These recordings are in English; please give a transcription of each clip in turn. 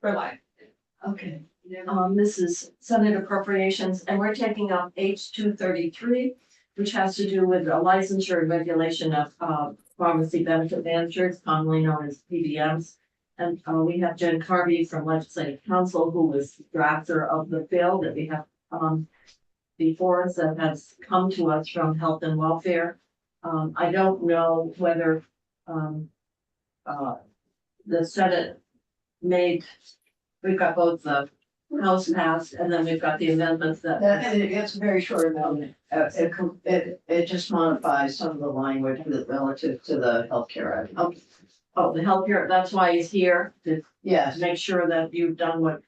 for life. Okay, this is Senate Appropriations, and we're taking up H 233, which has to do with the licensure and regulation of pharmacy benefit managers, commonly known as PBMs. And we have Jen Carvey from Legislative Council, who was the drafter of the bill that we have before us that has come to us from Health and Welfare. I don't know whether the Senate made, we've got both the House passed and then we've got the amendments that. It's a very short amendment. It just modifies some of the language relative to the healthcare act. Oh, the healthcare, that's why he's here, to Yes, make sure that you've done what.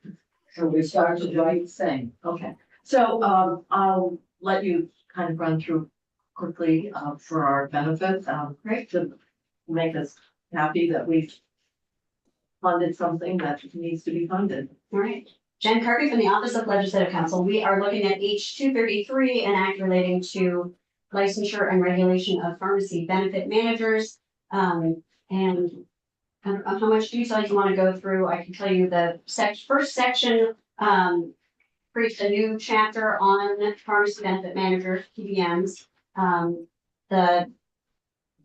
so we started the right thing. Okay, so I'll let you kind of run through quickly for our benefit, Great. to make us happy that we've funded something that needs to be funded. All right. Jen Kirby from the Office of Legislative Counsel. We are looking at H 233, an act relating to licensure and regulation of pharmacy benefit managers. And I don't know how much detail you want to go through. I can tell you the first section creates a new chapter on pharmacy benefit managers, PBMs. The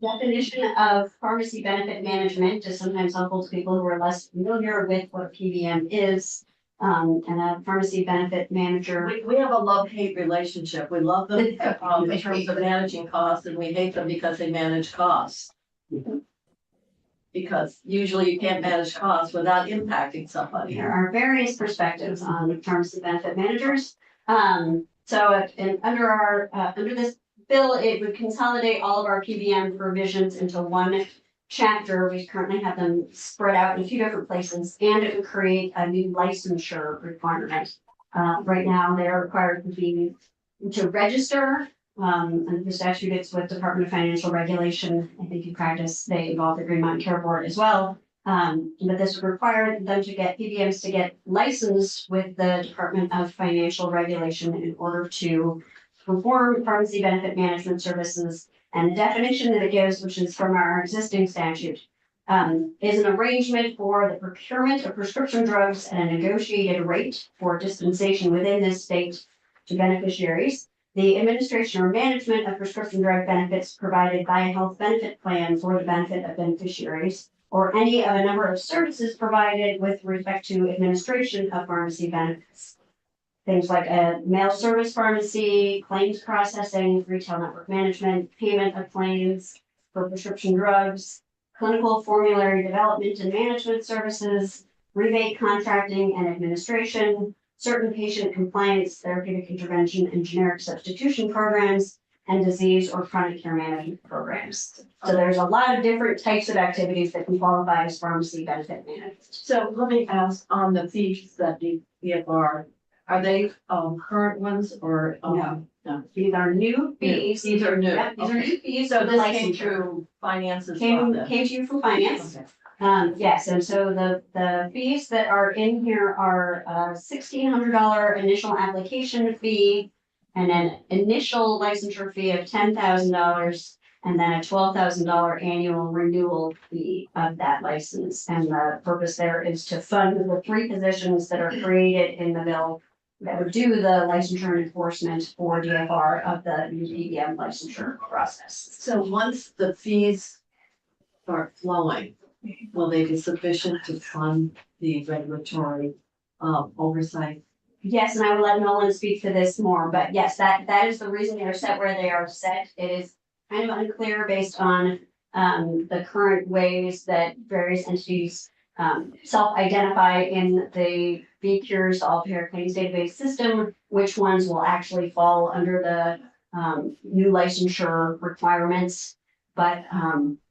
definition of pharmacy benefit management is sometimes helpful to people who are less familiar with what PBM is. And a pharmacy benefit manager. We have a love-hate relationship. We love them in terms of managing costs, and we hate them because they manage costs. Because usually you can't manage costs without impacting somebody. There are various perspectives on pharmacy benefit managers. Under this bill, it would consolidate all of our PBM provisions into one chapter. We currently have them spread out in a few different places, and it would create a new licensure requirement. Right now, they're required to register. And the statute, it's with Department of Financial Regulation. I think in practice, they involve the Green Mountain Care Board as well. But this would require them to get PBMs to get licensed with the Department of Financial Regulation in order to perform pharmacy benefit management services. And the definition that it gives, which is from our existing statute, is an arrangement for the procurement of prescription drugs at a negotiated rate for dispensation within this state to beneficiaries. The administration or management of prescription drug benefits provided by a health benefit plan for the benefit of beneficiaries, or any of a number of services provided with respect to administration of pharmacy benefits. Things like a mail service pharmacy, claims processing, retail network management, payment of claims for prescription drugs, clinical formulary development and management services, rebate contracting and administration, certain patient compliance, therapeutic intervention, and generic substitution programs, and disease or chronic care management programs. So there's a lot of different types of activities that can qualify as pharmacy benefit management. So let me ask on the fees that the DFR, are they current ones or? No. These are new fees. These are new. Yep, these are new fees. So So this came licensure through finances. came process. to you from finance. Okay. Yes, and so the fees that are in here are $1,600 initial application fee, and an initial licensure fee of $10,000, and then a $12,000 annual renewal fee of that license. And the purpose there is to fund the 3 positions that are created in the bill that would do the licensure and enforcement for DFR of the new PBM licensure process. So once the fees start flowing, will they be sufficient to fund the regulatory oversight? Yes, and I will let Nolan speak to this more, but yes, that is the reason they are set where they are set. It is kind of unclear based on the current ways that various entities self-identify in the VCures, all payer claims database system, which ones will actually fall under the new licensure requirements. But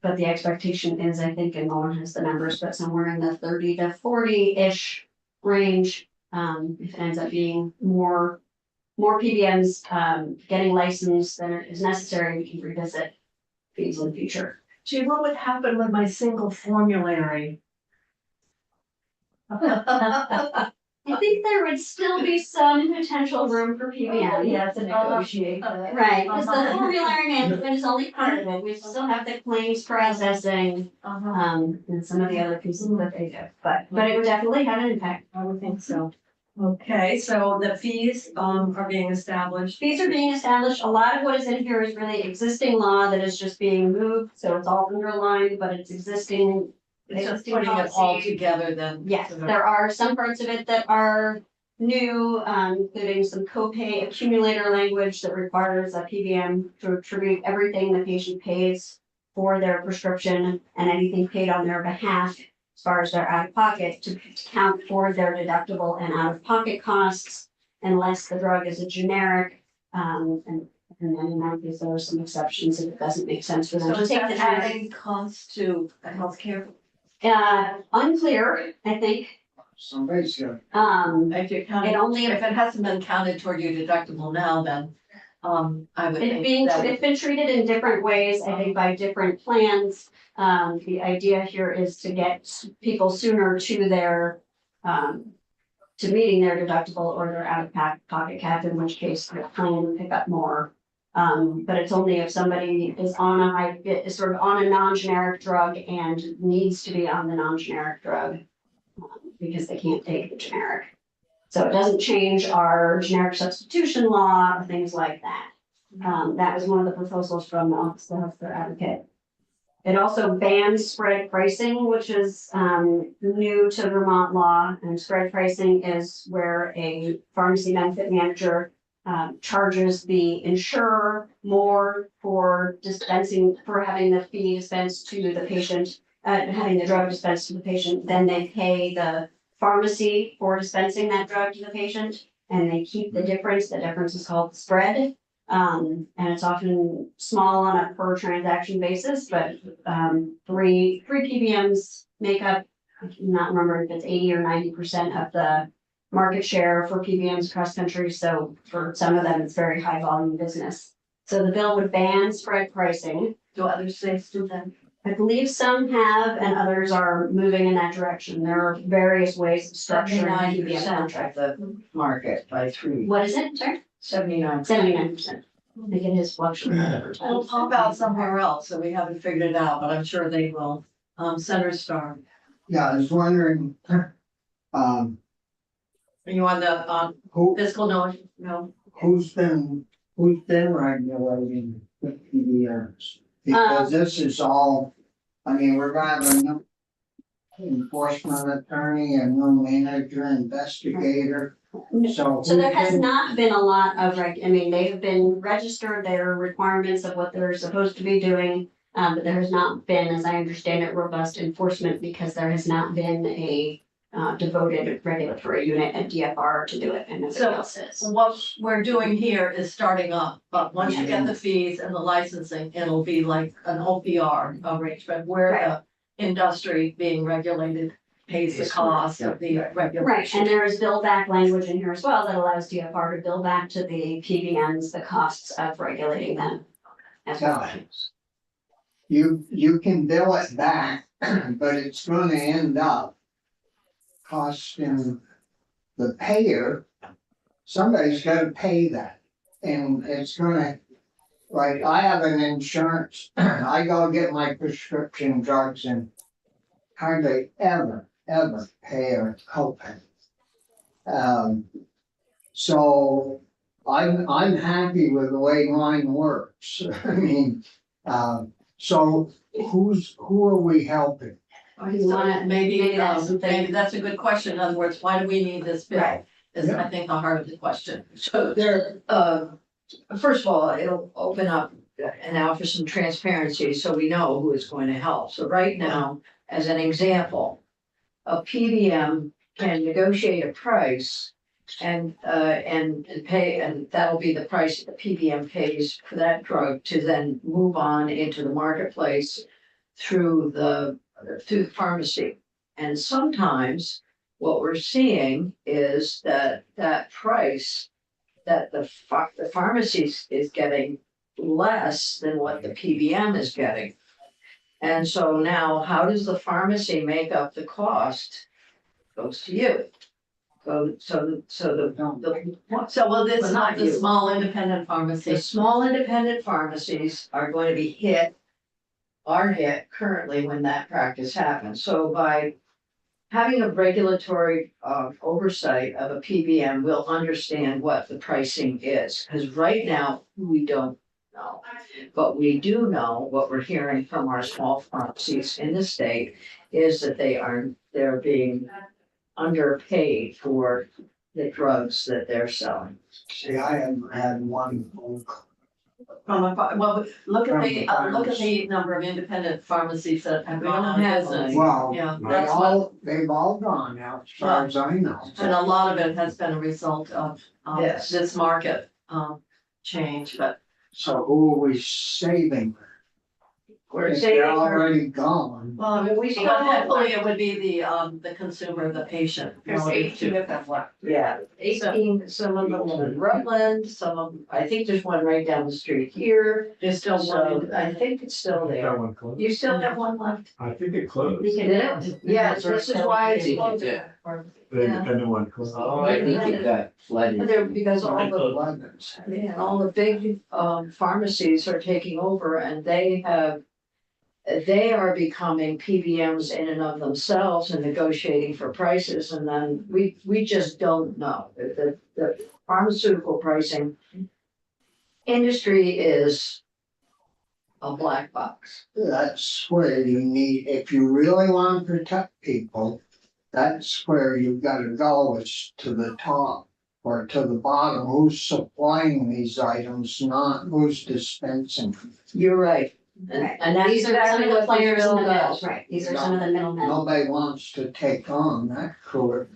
the expectation is, I think, and Nolan has the numbers, but somewhere in the 30 to 40-ish range. If it ends up being more PBMs getting licensed than is necessary, we can revisit fees in the future. Gee, what would happen with my single formulary? I think there would still be some potential room for PBM. You have to negotiate that. Right, because the formulary management is only part of it. We still have the claims processing, and some of the other pieces that they do. But it would definitely have an impact. I would think so. Okay, so the fees, are being established. Fees are being established. A lot of what is in here is really existing law that is just being moved, so it's all underlined, but it's existing. It's just existing putting it all policy. together then. Yes, there are some parts of it that are new, including some copay accumulator language that requires a PBM to attribute everything the patient pays for their prescription and anything paid on their behalf as far as their out of pocket to count for their deductible and out of pocket costs unless the drug is a generic. And then in that case, there are some exceptions if it doesn't make sense for them So to is take that the generic. adding costs to healthcare? Unclear, I think. Somebody's got. If you count, It only- if it hasn't been counted toward your deductible now, then, I would think that. It's been treated in different ways, I think, by different plans. The idea here is to get people sooner to their, to meeting their deductible or their out of pocket cap, in which case the plan would pick up more. But it's only if somebody is on is sort of on a non-generic drug and needs to be on the non-generic drug, because they can't take the generic. So it doesn't change our generic substitution law or things like that. That was one of the proposals from the Office of the Healthcare Advocate. It also bans spread pricing, which is new to Vermont law. And spread pricing is where a pharmacy benefit manager charges the insurer more for dispensing, for having the fee dispensed to the patient, having the drug dispensed to the patient, then they pay the pharmacy for dispensing that drug to the patient, and they keep the difference. The difference is called spread. And it's often small on a per transaction basis, but three PBMs make up, I cannot remember if it's 80 or 90% of the market share for PBMs across country. So for some of them, it's very high volume business. So the bill would ban spread pricing. Do other states do that? I believe some have and others are moving in that direction. There are various ways of structuring PBM 79% contracts. of the market by three. What is it, sorry? 79. 79%. I think it has fluctuated over time. It'll pop out somewhere else, so we haven't figured it out, but I'm sure they will. Center Star, Yeah, I was wondering, are you on the, who, fiscal note? No? who's been regulating the PBMs? Because this is all, I mean, we're gonna have a new enforcement attorney, a new manager, investigator, so. So there has who's been- not been a lot of I mean, they have been registered, their requirements of what they're supposed to be doing. But there has not been, as I understand it, robust enforcement because there has not been a devoted regulatory unit at DFR to do it, and nobody So- else is. What we're doing here is starting up, but once you get the fees and the licensing, it'll be like an OPR arrangement where the industry being regulated pays the cost of the Right, regulation. and there is bill back language in here as well that allows DFR to bill back to the PBMs the costs of regulating them as well. You can bill it back, but it's gonna end up costing the payer, somebody's gotta pay that. And it's gonna, like, I have an insurance, I go get my prescription drugs and hardly ever pay a copay. So I'm happy with the way mine works. I mean, so who are we helping? You wanna- maybe that's something- Maybe that's a good question. In other words, why do we need this bill? Right. Is I think the heart of the question. So there, first of all, it'll open up an out for some transparency, so we know who is going to help. So right now, as an example, a PBM can negotiate a price and pay, and that'll be the price that the PBM pays for that drug to then move on into the marketplace through the pharmacy. And sometimes what we're seeing is that price that the pharmacy is getting less than what the PBM is getting. And so now, how does the pharmacy make up the cost? Goes to you. So will this But not not the you. small independent The pharmacies? small independent pharmacies are going to be are hit currently when that practice happens. So by having a regulatory oversight of a PBM, we'll understand what the pricing is, because right now, we don't know. But we do know, what we're hearing from our small pharmacies in the state is that they're being underpaid for the drugs that they're selling. See, I haven't had one phone call. Well, look at the, From look at the number of independent pharmacies that have We gone don't out of have business. any. Well, Yeah, they that's what, all, they've all gone now, as far as I know. and a lot of it has been a result of, Yes. this market, change, but. So who are we saving? We're If saving they're our, already gone. Well, we still but have, hopefully it would be the consumer, the patient. There's relative 18 to- of them left. yeah, 18, some of them in Rutland, some of, I think there's one right down the street here. There's still So one. I think it's still there. That one closed. You still have one left? I think it closed. Did it? Yeah, this is why it's closed. The independent one closed. Oh, I think it got flooded. There, because all the, Abundance. all the big pharmacies are taking over and they are becoming PBMs in and of themselves and negotiating for prices, and then we just don't know. The pharmaceutical pricing industry is a black box. That's where you need, if you really want to protect people, that's where you've got to go, is to the top or to the bottom. Who's supplying these items, not who's dispensing them. You're right. Right. And that's These are some exactly of the what this players in bill the middle, does. right, these are some of the middlemen. Nobody wants to take on that crew.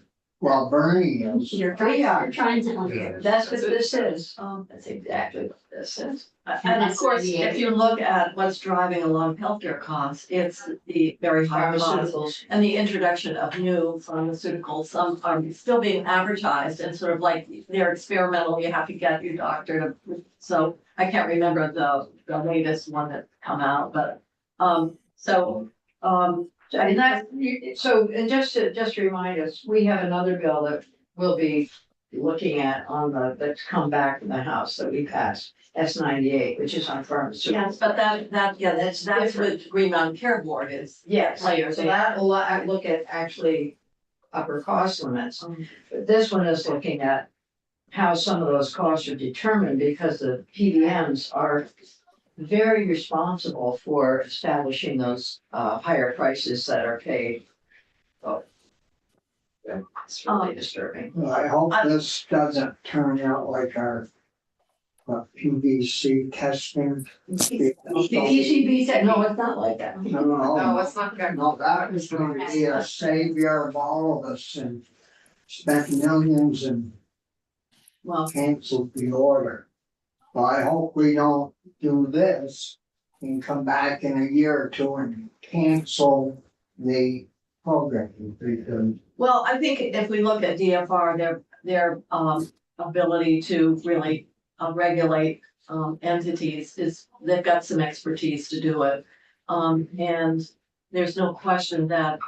Well, Bernie is. You're trying, you're trying to help you. That's what this is. That's exactly what this is. And of course, if you look at what's driving a lot of healthcare costs, it's the very high cost Pharmaceuticals. and the introduction of new pharmaceuticals. Some are still being advertised and sort of like they're experimental. You have to get your doctor to, so I can't remember the latest one that's come out, but, and And just to remind us, we have another bill that we'll be looking at that's come back from the House that we passed, S-98, which is on pharmaceuticals. yes, but that's what Green Mountain Care Board is. Yes, Players. so that will look at actually upper cost limits. But this one is looking at how some of those costs are determined, because the PBMs are very responsible for establishing those higher prices that are paid. So it's really disturbing. Well, I hope this doesn't turn out like our PVC testing. The PCB said, no, it's not like that. No, it's not good. no, that was going to be a savior of all of us, and spent millions and Well, canceled the order. Well, I hope we don't do this and come back in a year or two and cancel the program, because well, I think if we look at DFR, their ability to really regulate entities is, they've got some expertise to do it. And there's no question that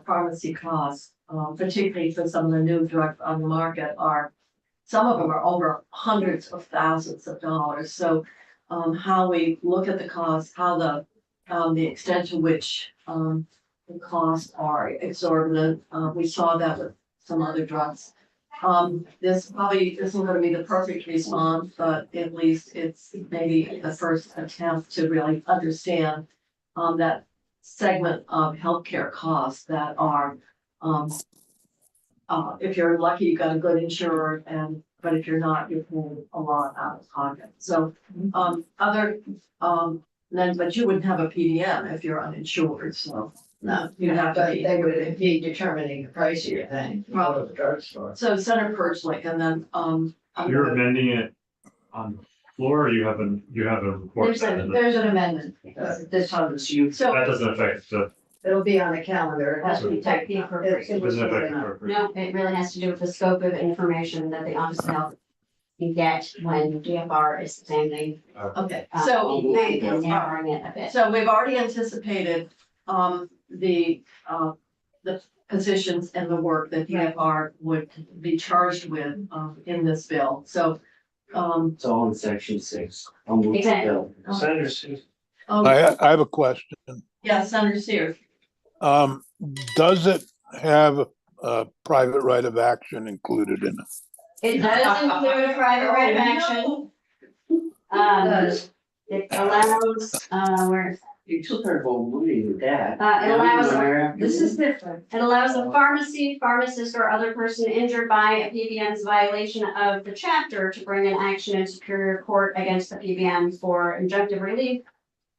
pharmacy costs, particularly for some of the new drugs on the market, some of them are over hundreds of thousands of dollars. So how we look at the costs, how the extent to which the costs are exorbitant. We saw that with some other drugs. This probably isn't gonna be the perfect response, but at least it's maybe the first attempt to really understand that segment of healthcare costs that are if you're lucky, you got a good insurer, but if you're not, you're paying a lot out of pocket. So but you wouldn't have a PDM if you're uninsured, so. No, You'd have to but be. they would be determining the price of your thing, go to the drugstore. So Senator Perchlik, and then, You're amending it on the floor, or you have a report? There's an amendment, this one, so, That doesn't affect the, it'll be on the calendar, it has to be Protect taken. the appropriation. doesn't affect the appropriate. No, it really has to do with the scope of information that the Office of Health can get when DFR is examining. okay, so. And narrowing it a bit. So we've already anticipated, the positions and the work that DFR would be charged with, in this bill. So, It's all in section 6. I'll move the Exactly. bill. Senator Sue. I have a question. yeah, Senator Sears. Does it have a private right of action included in it? It does include a private right of action. Does. It allows, where, You took our vote, what do you do that? It allows- This is different. it allows a pharmacy, pharmacist, or other person injured by a PBM's violation of the chapter to bring an action in Superior Court against the PBM for injunctive relief,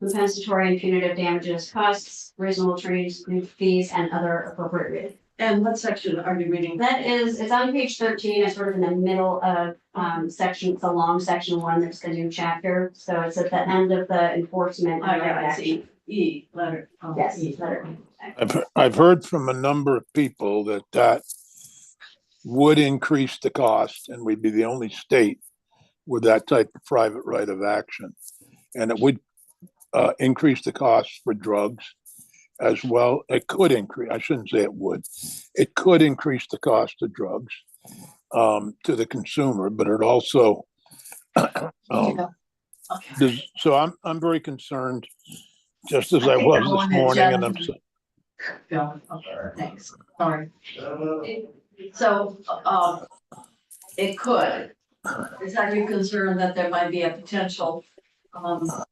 compensatory and punitive damages, costs, reasonable attorney's fees, and other appropriate relief. And what section are you reading? That is, it's on page 13, it's sort of in the middle of, section, it's a long section 1, that's the new chapter, so it's at the end of the enforcement. Oh, yeah, I see. E, letter. Yes, E. letter. I've heard from a number of people that would increase the cost, and we'd be the only state with that type of private right of action. And it would increase the cost for drugs as well. It could increase, I shouldn't say it would. It could increase the cost of drugs to the consumer, but it also Okay. so I'm very concerned, just as I was this morning, and I'm Bill, okay, thanks. Sorry. So, it could. Is that your concern that there might be a potential, collateral?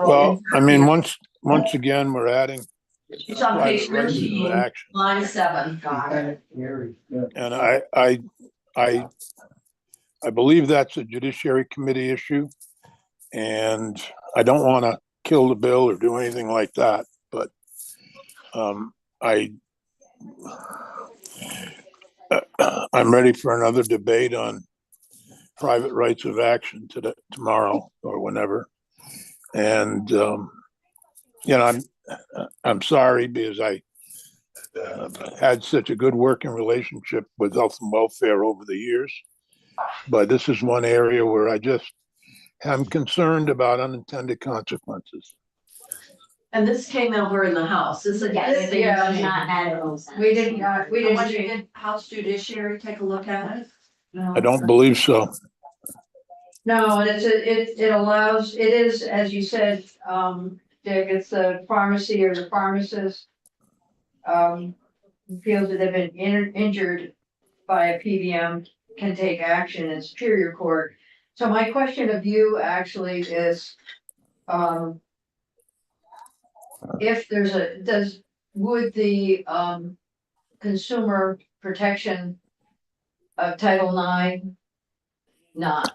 well, I mean, once again, we're adding It's on page private rights of 13, action. line 7. And I believe that's a Judiciary Committee issue. And I don't want to kill the bill or do anything like that, but I'm ready for another debate on private rights of action tomorrow or whenever. And I'm sorry because I had such a good working relationship with health and welfare over the years. But this is one area where I just am concerned about unintended consequences. And this came over in the House. This is. Yes, this- yeah. it's not added. We didn't, And when did House Judiciary take a look at it? No. I don't believe so. No, and it allows, it is, as you said, Dick, it's the pharmacy or the pharmacist. Feels that they've been injured by a PBM can take action in Superior Court. So my question of you actually is, if there's would the, consumer protection of Title IX not?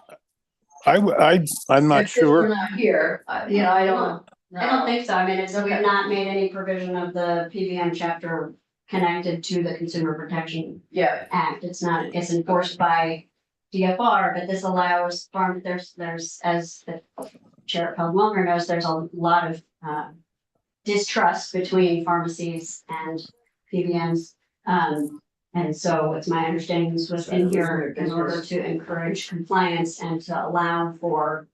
I'm not If we're sure. not here, I don't. I don't think so, I mean, it's, we've Okay. not made any provision of the PBM chapter connected to the Consumer Protection Yeah, Act, it's not, it's enforced by DFR, but this allows there's, as the Chair Feldwelker knows, there's a lot of, distrust between pharmacies and PBMs. And so it's my understanding this was in here in order to encourage compliance and to allow for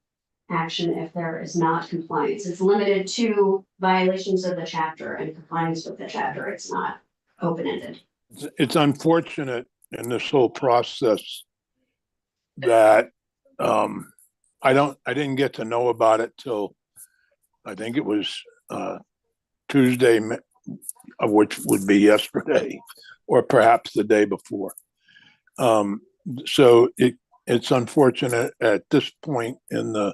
action if there is not compliance. It's limited to violations of the chapter and compliance with the chapter. It's not open-ended. It's unfortunate in this whole process that I didn't get to know about it till I think it was Tuesday, of which would be yesterday, or perhaps the day before. So it's unfortunate at this point in the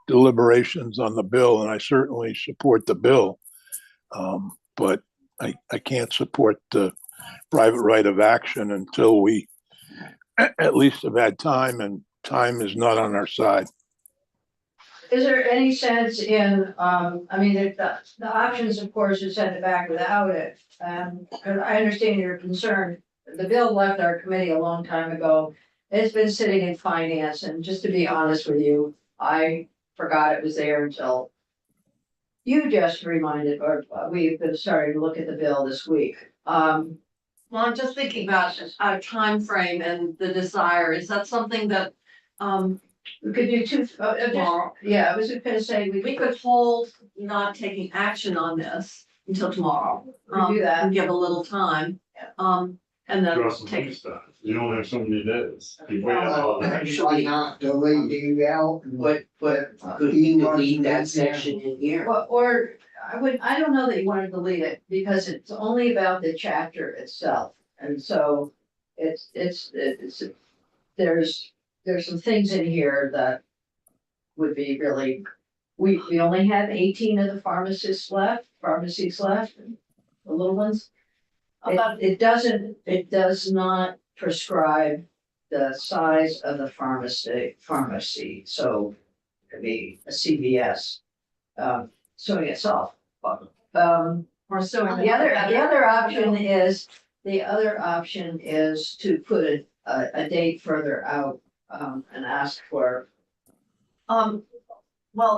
deliberations on the bill, and I certainly support the bill, but I can't support the private right of action until we at least have had time, and time is not on our side. is there any sense in, I mean, the options, of course, is send it back without it. Cause I understand your concern. The bill left our committee a long time ago. It's been sitting in finance, and just to be honest with you, I forgot it was there until you just reminded, or we've been starting to look at the bill this week. Well, I'm just thinking about our time frame and the desire. Is that something that, We could do two, tomorrow, yeah, I was gonna say, we could hold not taking action on this until tomorrow. We do that. And give a little time, Yeah. and then Draw some take. stuff. You only have so many days. You wait Oh, all day. why not delete out? But could we delete that section in here? Or I don't know that you want to delete it because it's only about the chapter itself. And so there's some things in here that would be really, we only have 18 of the pharmacies left, the little ones. It does not prescribe the size of the pharmacy, so it could be a CVS. Suing itself. Or so. The other option is to put a date further out, and ask for, Well,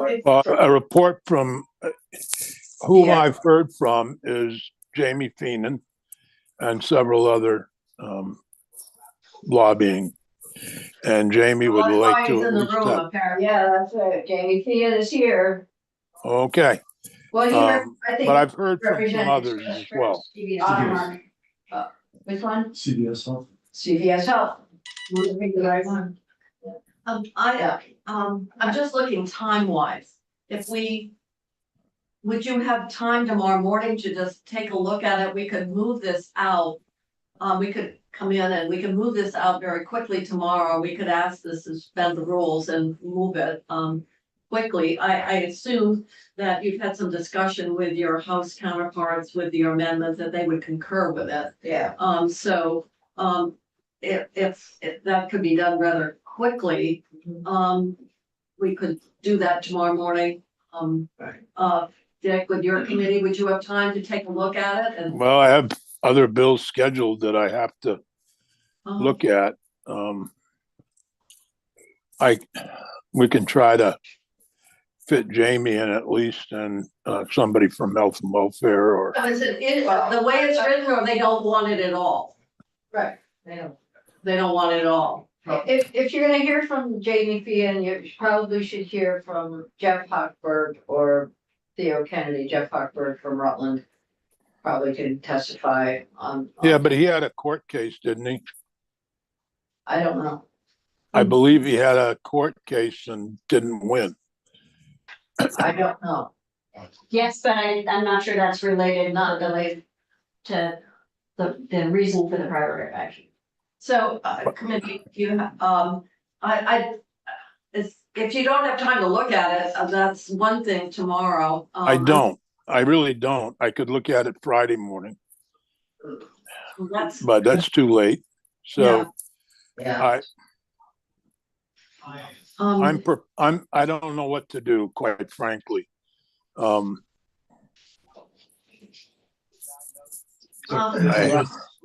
if, A report from whom Yeah. I've heard from is Jamie Feenan and several other lobbying. And Jamie would that's like why to he's at in the least room, have, apparently. yeah, that's right, Jamie Fian is here. okay, Well, I think. but I've heard from some Representative others as well. Audemars. Which one? CVS Health. CVS Health. Want to pick the right one? I'm just looking time-wise. Would you have time tomorrow morning to just take a look at it? We could move this out. We could come in and we can move this out very quickly tomorrow. We could ask to suspend the rules and move it, quickly. I assume that you've had some discussion with your House counterparts with your amendments, that they would concur with it. Yeah. If that could be done rather quickly, we could do that tomorrow morning. Dick, with your committee, would you have time to take a look at it and? Well, I have other bills scheduled that I have to look at. We can try to fit Jamie in at least, and somebody from Health and Welfare or, Is it, the way it's written, or they don't want it at all? Right, yeah. They don't want it at all. If you're gonna hear from Jamie Fian, you probably should hear from Jeff Hochberg or Theo Kennedy. Jeff Hochberg from Rutland probably can testify on. yeah, but he had a court case, didn't he? I don't know. I believe he had a court case and didn't win. I don't know. Yes, but I'm not sure that's related, not related to the reason for the prior action. So, committee, you, if you don't have time to look at it, that's one thing tomorrow. I don't. I really don't. I could look at it Friday morning, That's, but that's too late. So Yeah. I don't know what to do, quite frankly.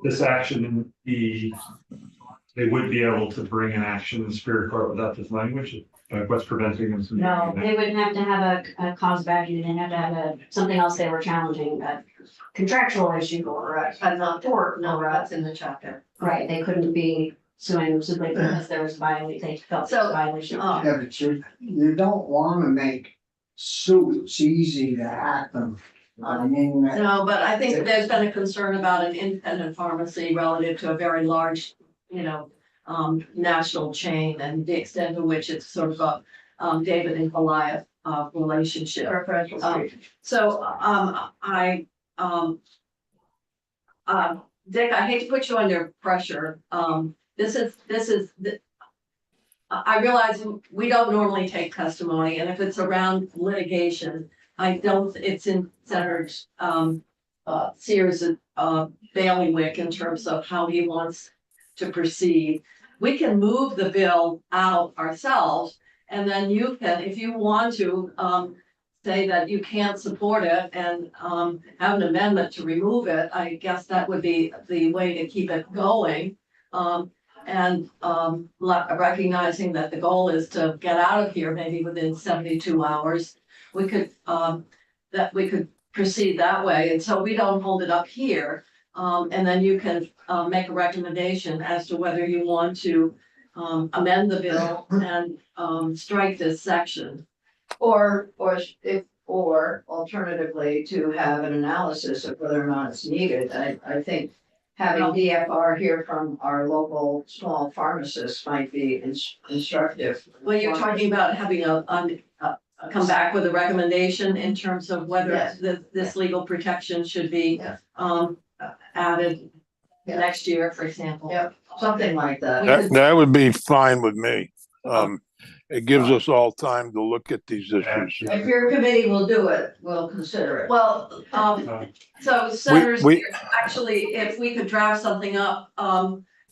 This action, they would be able to bring an action in Superior Court without this language. What's preventing them from? No, doing that? they would have to have a cause of action, they'd have to have something else they were challenging, a contractual issue or or, no, that's in the chapter. right, they couldn't be suing simply because there was a violation, they felt there was a violation. Yeah, but you don't wanna make suits easy to happen. I mean, No, but I think there's been a concern about an independent pharmacy relative to a very large, national chain, and the extent to which it's sort of a David and Goliath relationship. Dick, I hate to put you under pressure. I realize we don't normally take testimony, and if it's around litigation, it's in Senator Sears' bailiwick in terms of how he wants to proceed. We can move the bill out ourselves, and then you can, if you want to, say that you can't support it and have an amendment to remove it. I guess that would be the way to keep it going. Recognizing that the goal is to get out of here maybe within 72 hours. We could proceed that way, and so we don't hold it up here. And then you can make a recommendation as to whether you want to amend the bill and strike this section. Or Or alternatively, to have an analysis of whether or not it's needed. I think having DFR here from our local small pharmacists might be instructive. Well, you're talking about having come back with a recommendation in terms of whether Yes. this legal protection should be, Yeah. added Yeah. next year, for example. Yep, something like that. That would be fine with me. It gives us all time to look at these issues. If your committee will do it, we'll consider it. Well, so senators, we- actually, if we could draft something up,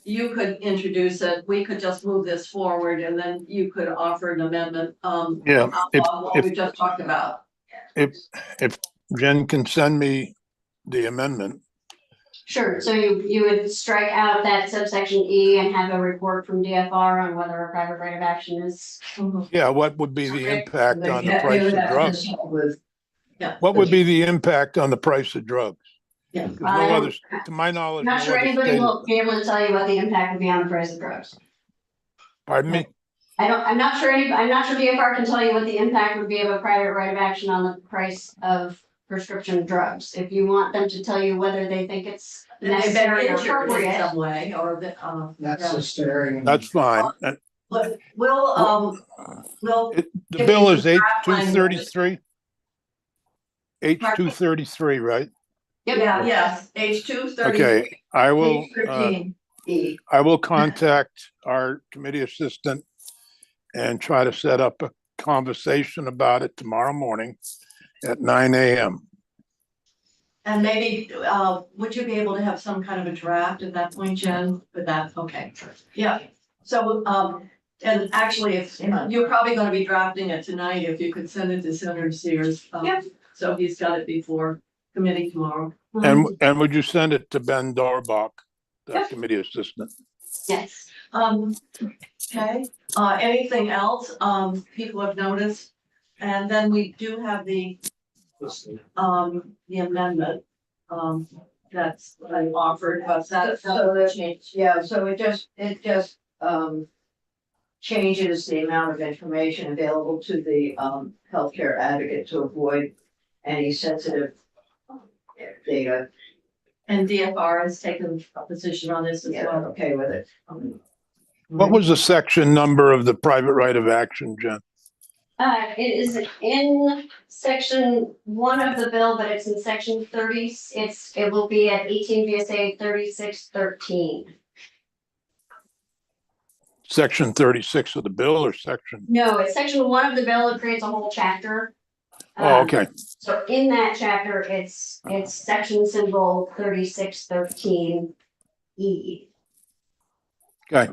you could introduce it, we could just move this forward, and then you could offer an amendment, Yeah, on what we just talked about. if Jen can send me the amendment, Sure, so you would strike out that subsection E and have a report from DFR on whether a private right of action is. yeah, what would be the impact on the Yeah, price you would of have to drugs? consult with- What would be the impact on the price of drugs? Yeah. 'Cause no other, to my knowledge, I'm no not sure other anybody state, will be able to tell you what the impact would be on the price of drugs. pardon me? I'm not sure DFR can tell you what the impact would be of a private right of action on the price of prescription drugs. If you want them to tell you whether they think it's And they've been necessary or injured in appropriate. some way, or the, Necessary. That's fine. And but we'll, the Give bill me is some H draft two language. thirty-three? H two thirty-three, right? yeah, yes, H 230. Okay, I will, Page 13. E. I will contact our committee assistant and try to set up a conversation about it tomorrow morning at 9 a.m. And maybe, would you be able to have some kind of a draft at that point, Jen? With that, okay, yeah. So, and actually, if you're probably gonna be drafting it tonight, if you could send it to Senator Sears. Yep. So he's got it before committee tomorrow. And would you send it to Ben Dorbach, the Yep. committee assistant? Yes. Okay, anything else, people have noticed? And then we do have the amendment, that's I offered, but that's So that- change. Yeah, so it just changes the amount of information available to the healthcare advocate to avoid any sensitive data. And DFR has taken a position on this as Yeah, well. okay with it. What was the section number of the private right of action, Jen? It is in section 1 of the bill, but it's in section 30. It will be at 18 VSA 3613. Section 36 of the bill or section? No, it's section 1 of the bill. It creates a whole chapter. Oh, okay. So in that chapter, it's section symbol 3613 E. Okay,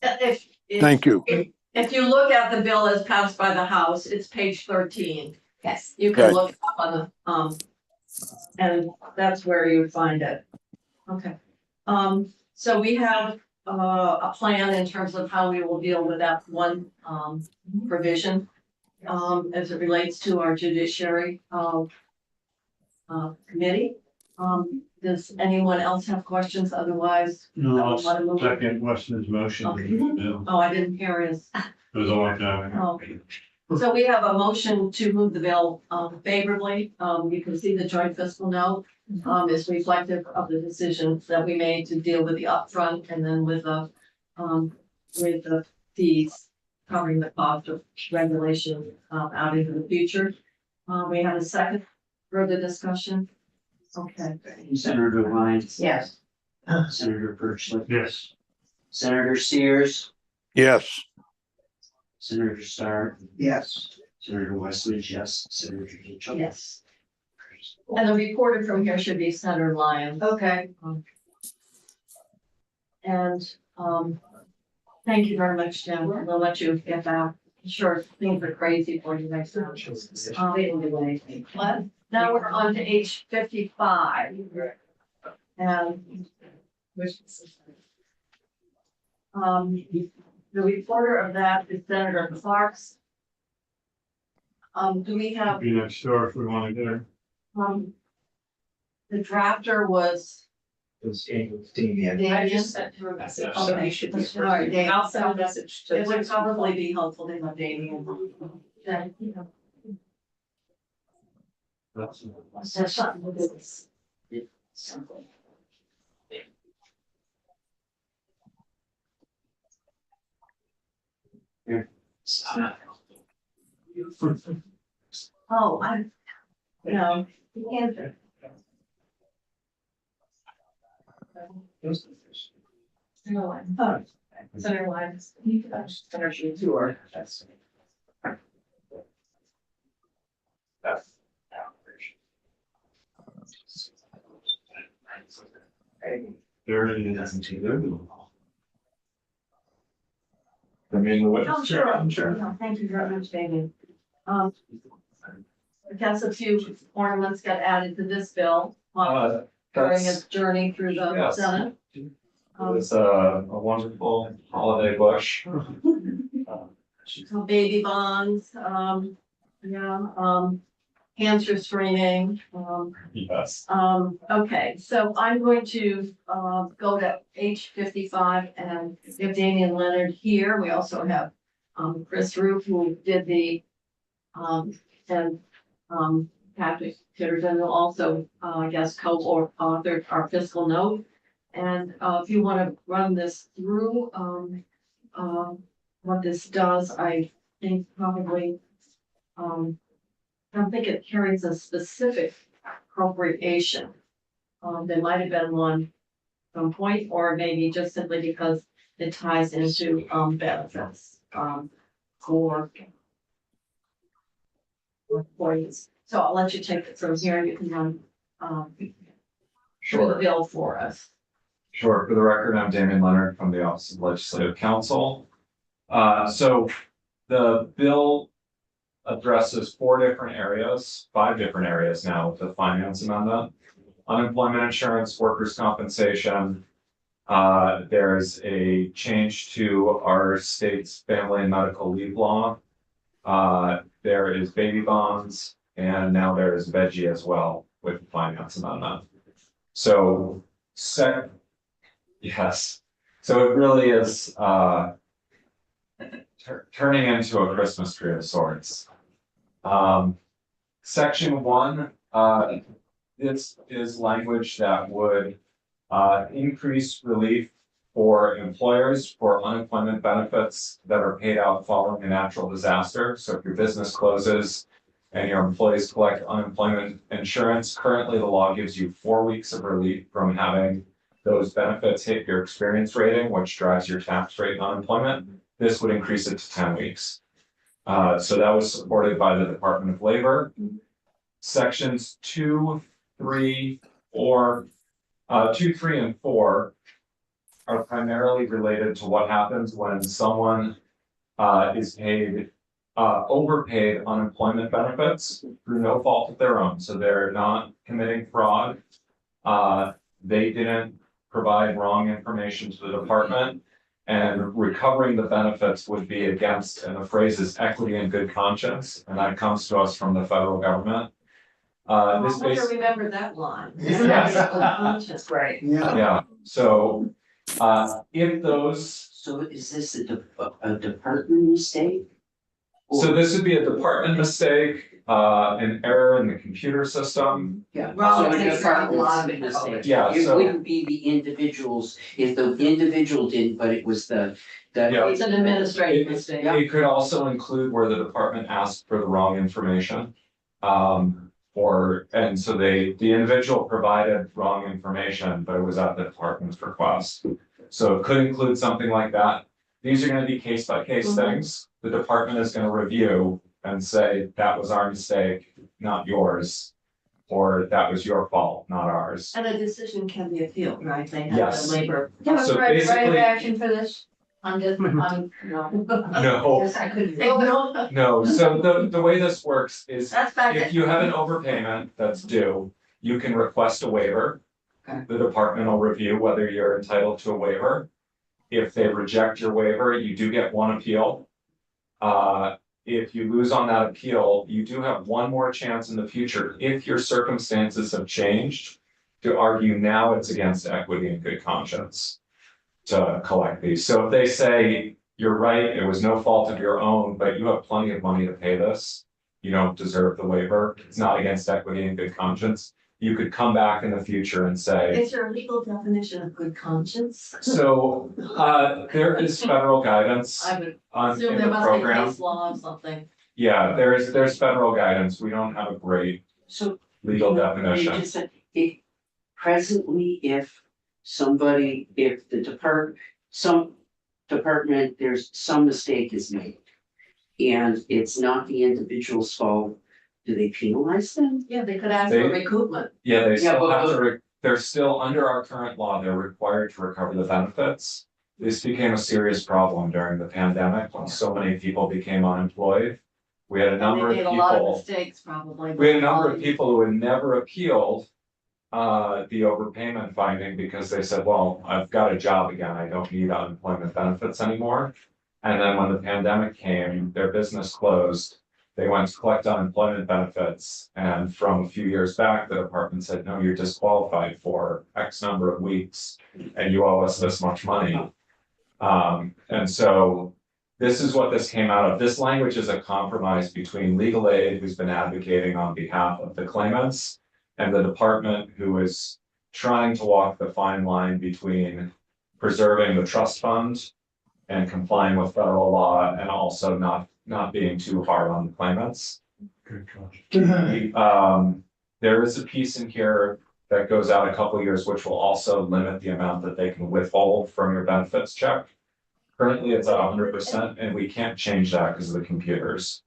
If thank you. if you look at the bill as passed by the House, it's page 13. Yes. You can Okay. look up on the, and that's where you would find it. Okay. So we have, a plan in terms of how we will deal with that one, provision, as it relates to our judiciary, committee. Does anyone else have questions? Otherwise, No, wanna move? second Weston's motion. Okay. It oh, I didn't hear his. was a long time. Oh. So we have a motion to move the bill favorably. You can see the joint fiscal note is reflective of the decisions that we made to deal with the upfront and then with the fees covering the cost of regulation out into the future. We have a second further discussion. Okay. Senator Lyons, Yes. Senator Birchler, Yes. Senator Sears, Yes, Senator Starr, Yes. Senator Westman, yes, Senator Mitchell. Yes. And the reporter from here should be Senator Lyons. Okay. And, thank you very much, Jim. We'll let you get back. Sure, things are crazy for you next time. They didn't do anything. But now we're on to H 55. And the reporter of that is Senator Clark's. Do we have, Be next door if we want to go. the drafter was I just sent him a message, so Okay. you should be. All right, Dave. I'll send a message to. It would probably be helpful to have Damien. That's- That's something with this. Something. Oh, no, you can't. Center line. Oh, center line. Energy tour. That's. There it is. I mean, what? Oh, sure, sure. No, thank you very much, David. I guess a few ornaments got added to this bill during its journey through the Yes. Senate. It's a wonderful holiday bush. So baby bonds, cancer screening, Yes. okay, so I'm going to, go to H 55 and we have Damian Leonard here. We also have, Chris Roof who did the, and, Patrick Titterton will also, I guess, co-authored our fiscal note. And, if you want to run this through, what this does, I think probably, I don't think it carries a specific appropriation. There might have been one at some point, or maybe just simply because it ties into, benefits, for employees. So I'll let you take it from here, you can run, through the Sure, bill for us. sure. For the record, I'm Damian Leonard from the Office of Legislative Counsel. So the bill addresses 5 different areas now with the finance amendment. Unemployment insurance, workers' compensation. There's a change to our state's family and medical leave law. There is baby bonds, and now there is veggie as well with the finance amendment. So, yes. So it really is turning into a Christmas tree of sorts. Section 1, this is language that would increase relief for employers for unemployment benefits that are paid out following a natural disaster. So if your business closes and your employees collect unemployment insurance, currently the law gives you 4 weeks of relief from having those benefits hit your experience rating, which drives your tax rate in unemployment. This would increase it to 10 weeks. So that was supported by the Department of Labor. Sections 2, 3, 4, 2, 3, and 4 are primarily related to what happens when someone is paid overpaid unemployment benefits through no fault of their own. So they're not committing fraud. They didn't provide wrong information to the department, and recovering the benefits would be against, and the phrase is equity and good conscience, and that comes to us from the federal government. I This base, remember that line. Yes. Right. yeah, so if those, So is this a department mistake? so this would be a department mistake, an error in the computer system. Yeah. Well, So it's it's a lot of it's- mistakes. Yeah, It so- wouldn't be the individuals, if the individual didn't, but it was the. Yeah. It's an administrative mistake. It could also include where the department asked for the wrong information. And so the individual provided wrong information, but it was at the department's request. So it could include something like that. These are gonna be case by case things. The department is gonna review and say, that was our mistake, not yours. Or that was your fault, not ours. And a decision can be appealed, right? They have Yes. the labor. So basically- action for this? I'm just, I'm, no. No, Yes, I couldn't. no, so the way this works is That's back. if you have an overpayment that's due, you can request a waiver. Okay. The department will review whether you're entitled to a waiver. If they reject your waiver, you do get one appeal. If you lose on that appeal, you do have one more chance in the future, if your circumstances have changed, to argue now it's against equity and good conscience to collect these. So if they say, you're right, it was no fault of your own, but you have plenty of money to pay this, you don't deserve the waiver, it's not against equity and good conscience. You could come back in the future and say, Is there a legal definition of good conscience? so, there is federal guidance I would on, assume in there the must be program. case law or something. Yeah, there's federal guidance, we don't have a great So. legal You definition. just said, if presently, if somebody, if the some department, there's some mistake is made. And it's not the individual's fault, do they penalize them? Yeah, they could ask for recoupment. Yeah, they Yeah, still but- have to, they're still, under our current law, they're required to recover the benefits. This became a serious problem during the pandemic when so many people became unemployed. We had a And number they of made a lot of people, mistakes probably. we had a number of people who had never appealed the overpayment finding because they said, well, I've got a job again, I don't need unemployment benefits anymore. And then when the pandemic came, their business closed, they went to collect unemployment benefits. And from a few years back, the department said, no, you're disqualified for X number of weeks and you owe us this much money. And so this is what this came out of. This language is a compromise between legal aid, who's been advocating on behalf of the claimants, and the department, who is trying to walk the fine line between preserving the trust fund and complying with federal law, and also not being too hard on the claimants. Good gosh. There is a piece in here that goes out a couple years, which will also limit the amount that they can withhold from your benefits check. Currently, it's at 100%, and we can't change that because of the computers.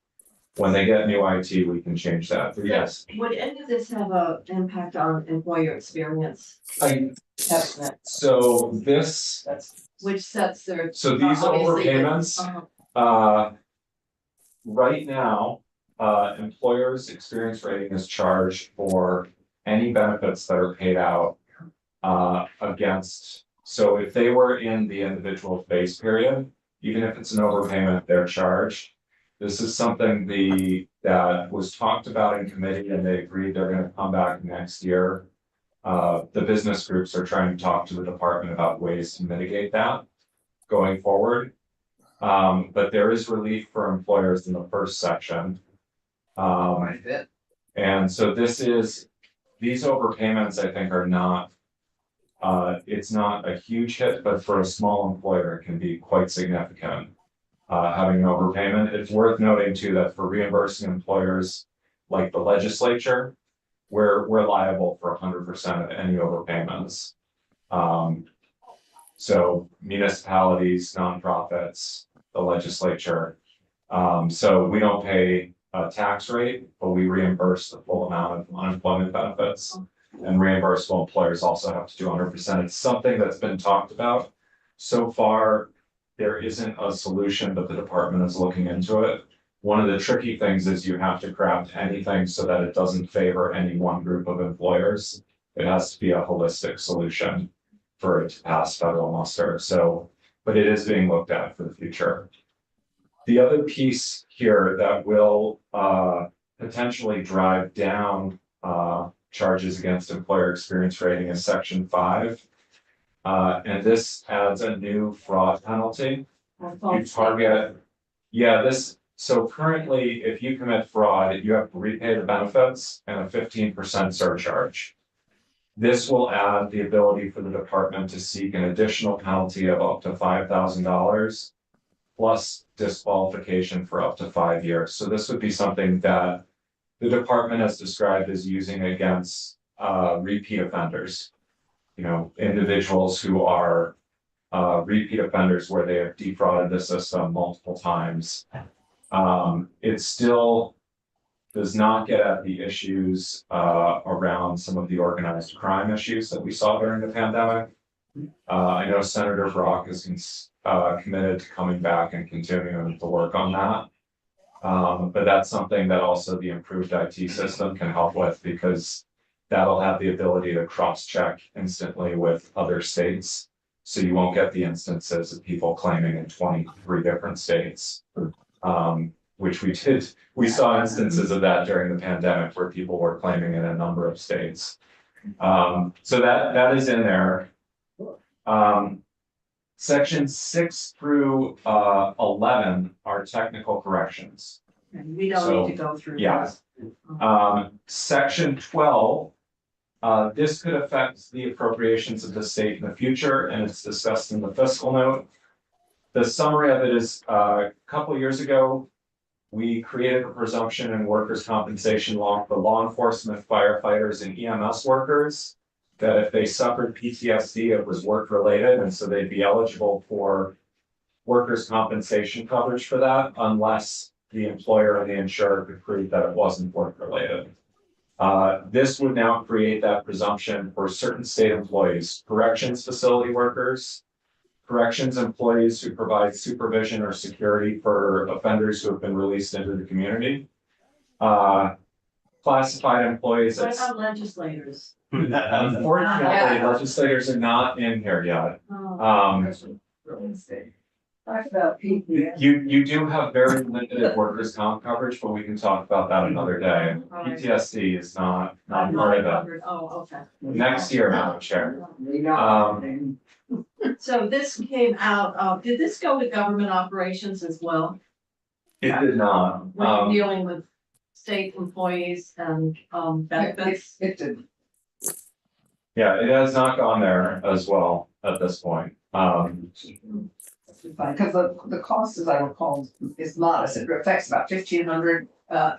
When they get new IT, we can change that, but yes. Would any of this have an impact on employer experience? So this, Which sets their. so these obviously, overpayments, right now, employers' experience rating is charged for any benefits that are paid out against. So if they were in the individual base period, even if it's an overpayment, they're charged. This is something that was talked about in committee, and they agreed they're gonna come back next year. The business groups are trying to talk to the department about ways to mitigate that going forward. But there is relief for employers in the first section. And so these overpayments, I think, are not, it's not a huge hit, but for a small employer, it can be quite significant. Having an overpayment. It's worth noting too that for reimbursing employers like the legislature, we're liable for 100% of any overpayments. So municipalities, nonprofits, the legislature. So we don't pay a tax rate, but we reimburse the full amount of unemployment benefits. And reimbursable employers also have to do 100%. It's something that's been talked about. So far, there isn't a solution, but the department is looking into it. One of the tricky things is you have to craft anything so that it doesn't favor any one group of employers. It has to be a holistic solution for it to pass federal muster. So, but it is being looked at for the future. The other piece here that will potentially drive down charges against employer experience rating is section 5. And this adds a new fraud penalty. You target, so currently, if you commit fraud, you have to repay the benefits and a 15% surcharge. This will add the ability for the department to seek an additional penalty of up to $5,000 plus disqualification for up to 5 years. So this would be something that the department has described as using against repeat offenders. You know, individuals who are repeat offenders where they have defrauded the system multiple times. It still does not get at the issues around some of the organized crime issues that we saw during the pandemic. I know Senator Brock is committed to coming back and continuing to work on that. But that's something that also the improved IT system can help with, because that'll have the ability to cross-check instantly with other states. So you won't get the instances of people claiming in 23 different states. Which we saw instances of that during the pandemic where people were claiming in a number of states. So that is in there. Section 6 through 11 are technical corrections. We don't need to go through yeah. this. Section 12. This could affect the appropriations of the state in the future, and it's discussed in the fiscal note. The summary of it is, a couple years ago, we created a presumption in workers' compensation law for law enforcement, firefighters, and EMS workers that if they suffered PTSD, it was work-related, and so they'd be eligible for workers' compensation coverage for that, unless the employer and the insurer could prove that it wasn't work-related. This would now create that presumption for certain state employees, corrections facility workers, corrections employees who provide supervision or security for offenders who have been released into the community. Classified employees. What about legislators? Unfortunately, legislators are not in here yet. Talk about people. You do have very limited workers' comp coverage, but we can talk about that another day. PTSD is not part of it. Oh, okay. Next year, Madam Chair. So this came out, did this go to government operations as well? It did not. When you're dealing with state employees and benefits? It did. Yeah, it has not gone there as well at this point. Because the cost, as I recall, is modest. It affects about 1,500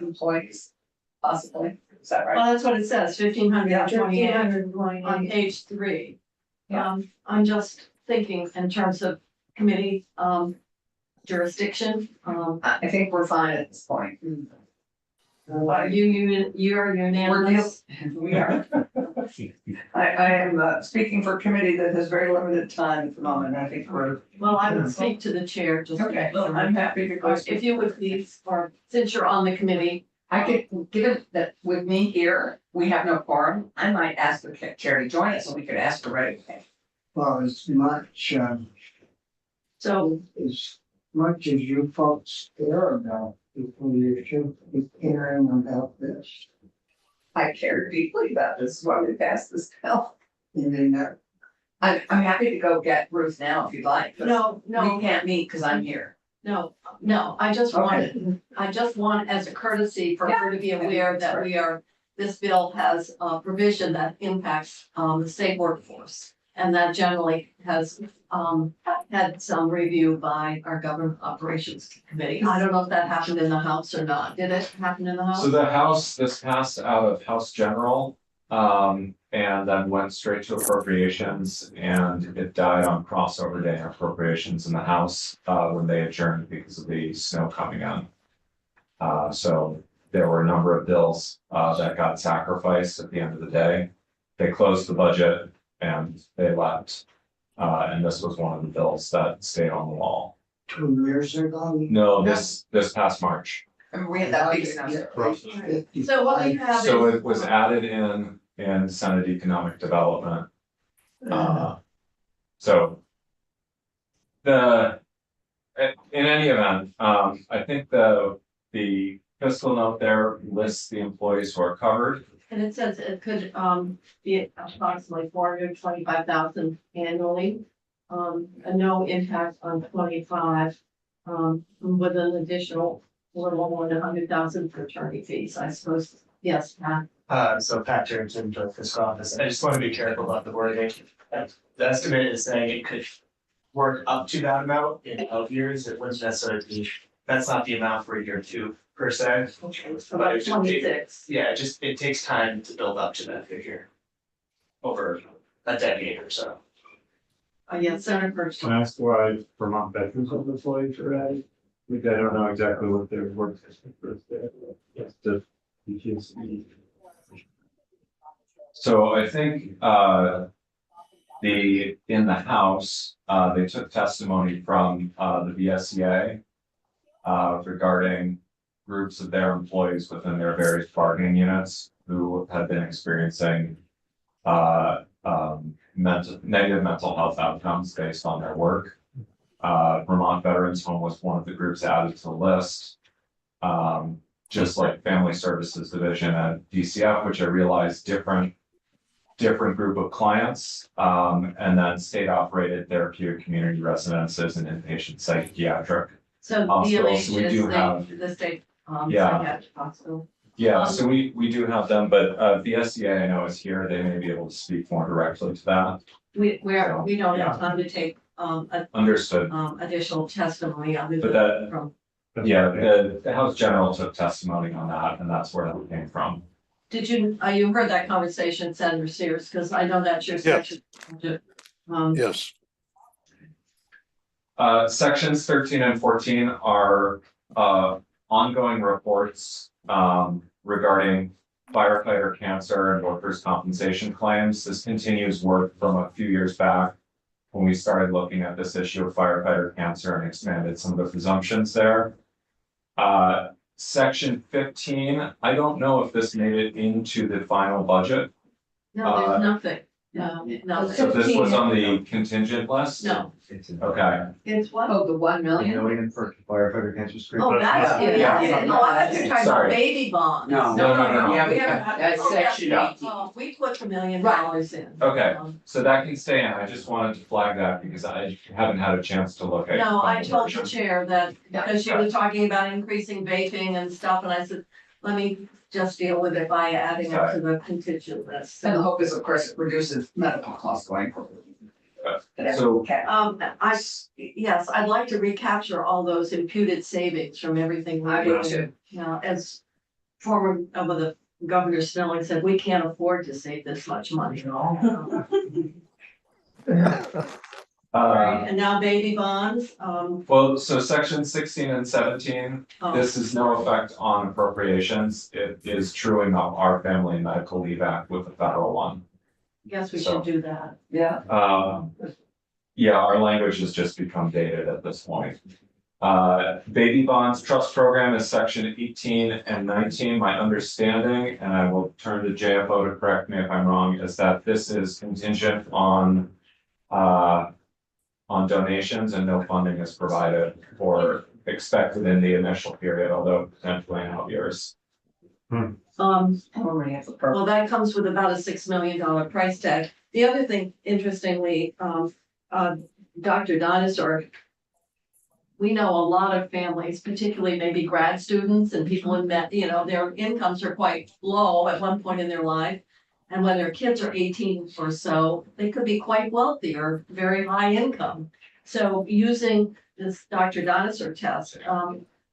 employees, possibly. Is that right? Well, that's what it says, 1,528 $1,528. on page 3. Yeah. I'm just thinking in terms of committee jurisdiction. I think we're fine at this point. You're unanimous. We are. I am speaking for a committee that has very limited time at the moment. I think we're. Well, I would speak to the chair, just. Okay, well, I'm happy to go. If you would please, or since you're on the committee. I could, given that with me here, we have no quorum, I might ask the chair to join us and we could ask her right away. Well, as much, So, as much as you folks care about people, you should be caring about this. I care deeply about this, why we passed this bill. You mean that, I'm happy to go get Ruth now if you'd like. but no, We no, can't meet because I'm here. no, I just want as a courtesy for her to be aware that this bill has a provision that impacts, the state workforce. And that generally has, had some review by our government operations committee. I don't know if that happened in the House or not. Did it happen in the House? So the House, this passed out of House General, and then went straight to appropriations, and it died on crossover day appropriations in the House, when they adjourned because of the snow coming in. So there were a number of bills, that got sacrificed at the end of the day. They closed the budget and they left. And this was one of the bills that stayed on the wall. 2 years ago? No, this past March. I mean, we had that big enough. So what we have So is. it was added in Senate Economic Development. So in any event, I think the fiscal note there lists the employees who are covered. And it says it could be approximately 425,000 annually. And no impact on 25, with an additional little more than 100,000 for attorney fees, I suppose. Yes, Pat. So Pat Turrington, the fiscal office, I just want to be careful about the wording. The estimate is saying it could work up to that amount in 12 years. It wouldn't necessarily be, that's not the amount for year 2 per se. About 26. Yeah, it takes time to build up to that figure over a decade or so. Yes, Senator Birch. Can I ask why Vermont veterans of employees are added? Like, I don't know exactly what their work is. It's the PTSD. So I think in the House, they took testimony from the VSEA regarding groups of their employees within their various bargaining units who had been experiencing negative mental health outcomes based on their work. Vermont Veterans Home was one of the groups added to the list. Just like Family Services Division at DCF, which I realized different group of clients, and then state operated therapeutic community residences and inpatient psychiatric. So Hospitals, DLH we do have- is the state Yeah. psychiatric hospital. Yeah, so we do have them, but the SCA I know is here. They may be able to speak more directly to that. We don't have time to take, Understood. additional testimony other But than from. Yeah, the House General took testimony on that, and that's where that came from. Did you, you heard that conversation, Senator Sears, because I know that's your section. Yes, Sections 13 and 14 are ongoing reports regarding firefighter cancer and workers' compensation claims. This continues work from a few years back when we started looking at this issue of firefighter cancer and expanded some of the presumptions there. Section 15, I don't know if this made it into the final budget. No, there's nothing. No. So this was on the contingent list? No. Okay, It's what? Oh, the 1 million? Million for firefighter cancer screen. Oh, that's, Yeah. no, I thought you were talking about Sorry. baby bonds. No. No. Yeah, We haven't- that's oh, section yeah. 18. Oh, we put $1 million in. Okay. Um, so that can stay in. I just wanted to flag that because I haven't had a chance to look at. No, I the told the version. chair that, because she was talking about increasing vaping and stuff, and I said, let me just deal with it by adding it to the contingent list. And the So, hope is, of course, it reduces medical costs going forward. So- Okay. yes, I'd like to recapture all those imputed savings from everything we're I doing. would too. You know, as former, the Governor Snelling said, we can't afford to save this much money. Right, and now baby bonds, Well, so section 16 and 17, this is no effect on appropriations. It is truing up our Family and Medical Leave Act with the federal one. guess we So- should do that. Yeah. Yeah, our language has just become dated at this point. Baby bonds trust program is section 18 and 19. My understanding, and I will turn to JFO to correct me if I'm wrong, is that this is contingent on donations and no funding is provided or expected in the initial period, although potentially in out years. Well, that comes with about a $6 million price tag. The other thing, interestingly, Dr. Dinosaur, we know a lot of families, particularly maybe grad students and people in that, you know, their incomes are quite low at one point in their life. And when their kids are 18 or so, they could be quite wealthy or very high income. So using this Dr. Dinosaur test,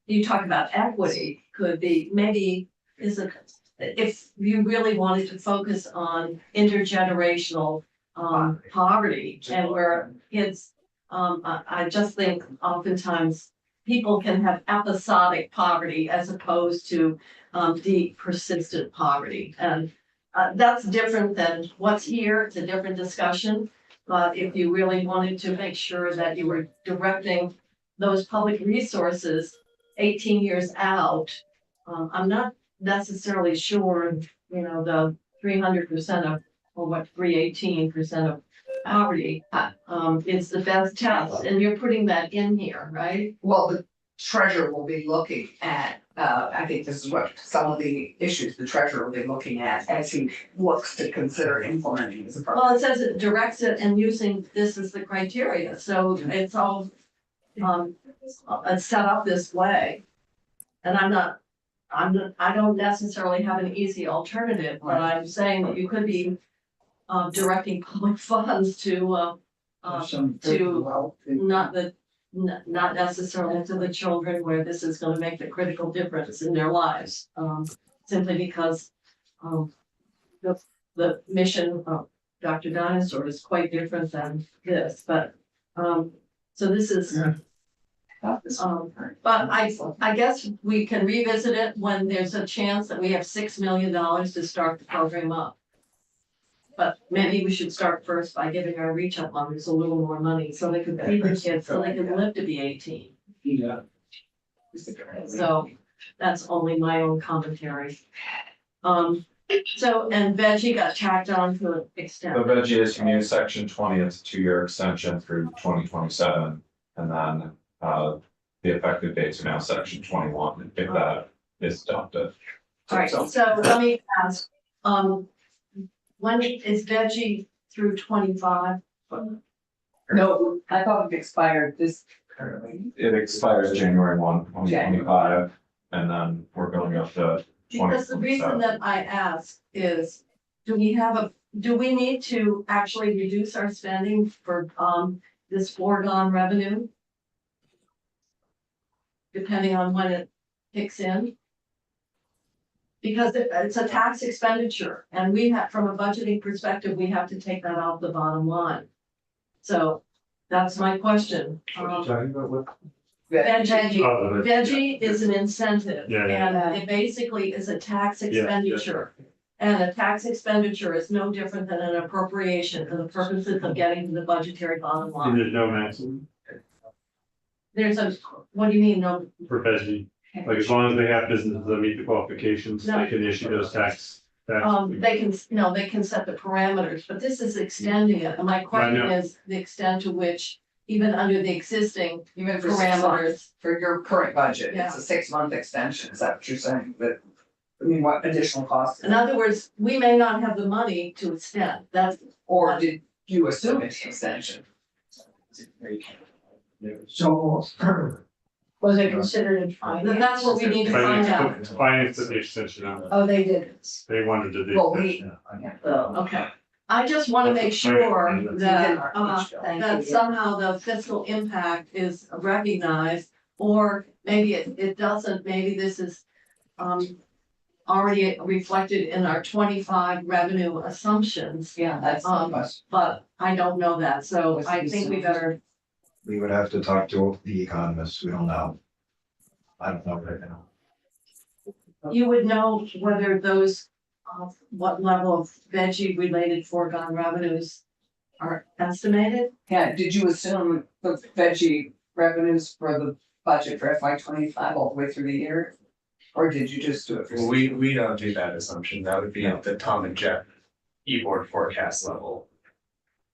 you talk about equity, could be maybe if you really wanted to focus on intergenerational poverty and where kids, I just think oftentimes people can have episodic poverty as opposed to deep persistent poverty. And that's different than what's here. It's a different discussion. But if you really wanted to make sure that you were directing those public resources 18 years out, I'm not necessarily sure, you know, the 300% of, or what 318% of poverty is the best test. And you're putting that in here, right? Well, the treasurer will be looking at, I think this is what some of the issues the treasurer will be looking at as he looks to consider implementing this approach. Well, it says it directs it and using this as the criteria, so it's all it's set up this way. And I don't necessarily have an easy alternative, but I'm saying that you could be directing public funds to not necessarily to the children where this is gonna make the critical difference in their lives. Simply because the mission of Dr. Dinosaur is quite different than this, but so this is. But I guess we can revisit it when there's a chance that we have $6 million to start the program up. But maybe we should start first by giving our reach out mothers a little more money so they could feed the kids, so they can live to be 18. Yeah. So that's only my own commentary. So, and veggie got tacked on to an extent. The veggie is new section 20, it's a 2-year extension through 2027, and then the effective dates are now section 21, if that is adopted. All right, so let me ask, when is veggie through 25? No, I thought it expired this currently. It expires January 1, 2025. and then we're going up to Because the reason 2027. that I ask is, do we need to actually reduce our spending for, this foregone revenue? Depending on when it kicks in? Because it's a tax expenditure, and we have, from a budgeting perspective, we have to take that off the bottom line. So, that's my question. Talking about what? Veggie, Oh, veggie is an incentive, Yeah, yeah. and it basically is a tax yeah. expenditure. And a tax expenditure is no different than an appropriation for the purposes of getting to the budgetary bottom And line. there's no maximum There's a, what do you mean, no? for veggie, like as long as they have businesses that meet the qualifications, No. they can issue those tax. They can, no, they can set the parameters, but this is extending it, and my question know. is the extent to which, even under the existing Even for 6 months, parameters. for your current budget, Yeah. it's a 6-month extension, is that what you're saying? But, I mean, what additional costs? In other words, we may not have the money to extend, that's, Or did you assume it's an extension? So, Was it considered in finance? that's what we need to find out. Finance put the extension on, Oh, they did. they wanted to do. Well, we- Okay, I just wanna make sure that, Thank that you. somehow the fiscal impact is recognized, or maybe it doesn't, maybe this is, already reflected in our 25 revenue assumptions, Yeah, that's the question. but I don't know that, so I think we better, We would have to talk to the economists, we don't know. I don't know right now. you would know whether those, what level of veggie related foregone revenues are estimated. Yeah, did you assume the veggie revenues for the budget for FY 25 all the way through the year? Or did you just do it for? Well, we don't do that assumption. That would be at the Tom and Jeff e-board forecast level.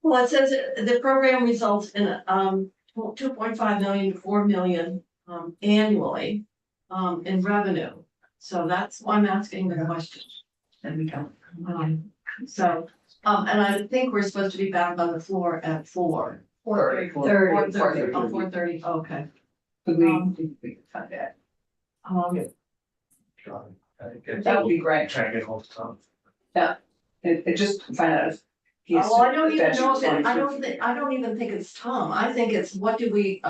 Well, it says the program results in 2.5 million to 4 million annually in revenue. So that's why I'm asking the question. And we don't. So, and I think we're supposed to be back on the floor at 4. 30. 4:30, oh, 4:30, okay. Could we can find that? That would be great. Try and get hold of Tom. It just find out if. he Well, I don't assumed even that know if veggie was I don't even think it's Tom. I think it's what do we,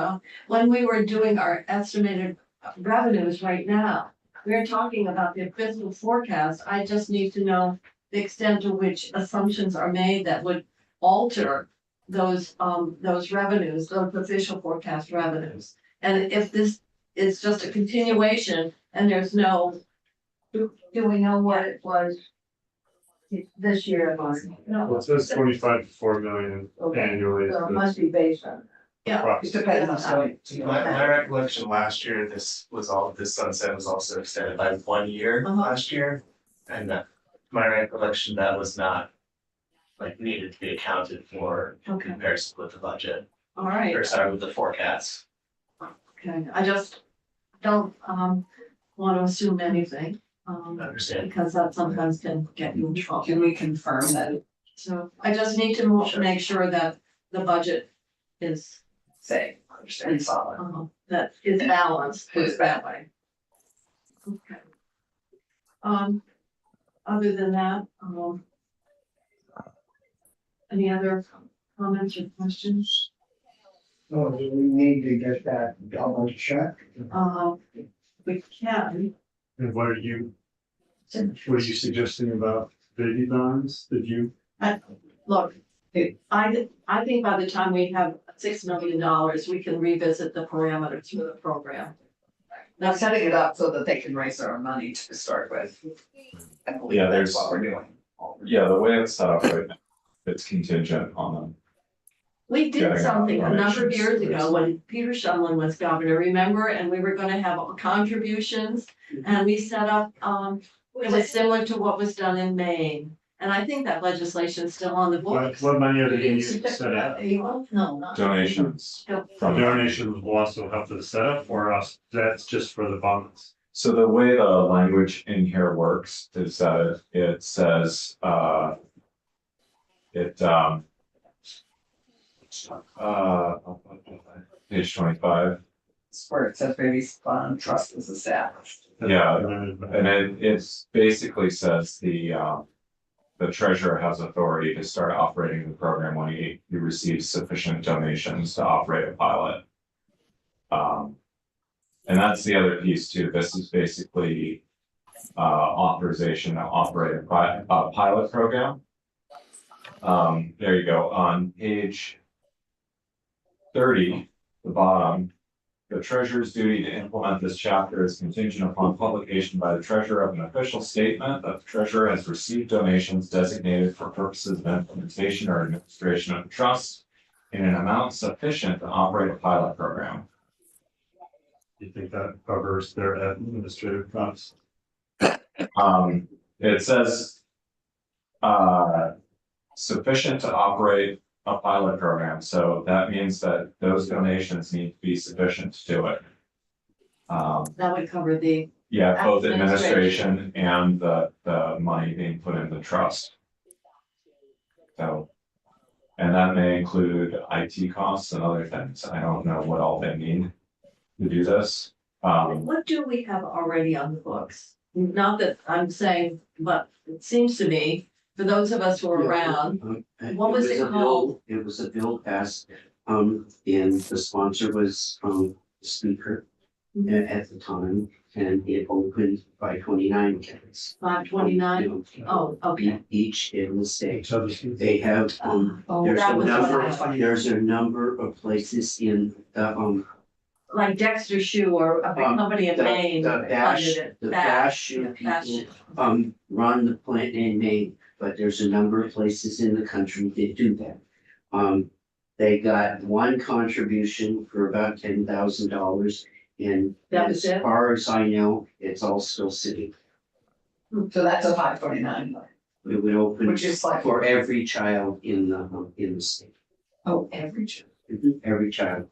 when we were doing our estimated revenues right now. We're talking about the fiscal forecast. I just need to know the extent to which assumptions are made that would alter those revenues, those official forecast revenues. And if this is just a continuation and there's no, Do we know what it was this year? Well, no, it says 25 to 4 million annually. So it must be based on. yeah. It depends on how. My recollection last year, this sunset was also extended by 1 year Uh-huh. last year. And my recollection, that was not like needed to be accounted for in Okay, comparison with the budget, all right. or sorry, with the forecast. Okay, I just don't want to assume anything, Understand? because that sometimes can get you in trouble. Can we confirm that, So I just need to make sure that the budget is, say, understand solid? that is balanced, put it that way. Okay. Other than that, any other comments or questions? so do we need to get that double check? We can. And what are you suggesting about baby bonds? Did you? Look, I think by the time we have $6 million, we can revisit the parameters for the program. Now setting it up so that they can raise their own money to start with. I believe Yeah, that's there's- what we're doing. Yeah, the way it's set up right now, it's contingent on them. We did Getting something a number of donations. years ago when Peter Shumlin was governor, remember? And we were gonna have contributions and we set up, it was similar to what was done in Maine. And I think that legislation is still on the books. What money are they gonna use to set up? No, not. Donations from. Donations will also help to the setup, or else that's just for the bonds. So the way the language in here works is that it says, page 25. It's where it says maybe fund trust is established. Yeah, and it's basically says the treasurer has authority to start operating the program when he receives sufficient donations to operate a pilot. And that's the other piece too. This is basically authorization to operate a pilot program. There you go. On page 30, the bottom, the treasurer's duty to implement this chapter is contingent upon publication by the treasurer of an official statement that the treasurer has received donations designated for purposes of implementation or administration of the trust in an amount sufficient to operate a pilot program. You think that covers their administrative costs? It says sufficient to operate a pilot program, so that means that those donations need to be sufficient to do it. That would cover the, Yeah, both administration and the money being put in the trust. So, and that may include IT costs and other things. I don't know what all they need to do this. what do we have already on the books? Not that I'm saying, but it seems to me, for those of us who are around, what was it called? It was a bill passed, and the sponsor was, the speaker at the time, and it opened by 29 counties. 529? Oh, okay. Each in the state. Each other's- They have, Oh, there's that a was number, there's a number of places in the, like Dexter Shoe or a big company in Maine. the that Bash, funded it. the Bash shoe yeah, Bash people, Shoe. run the plant in Maine, but there's a number of places in the country that do that. They got one contribution for about $10,000, and That was as it? far as I know, it's all still sitting. So that's a 529, It would open which is like, for every child in the state, oh, every child. every child,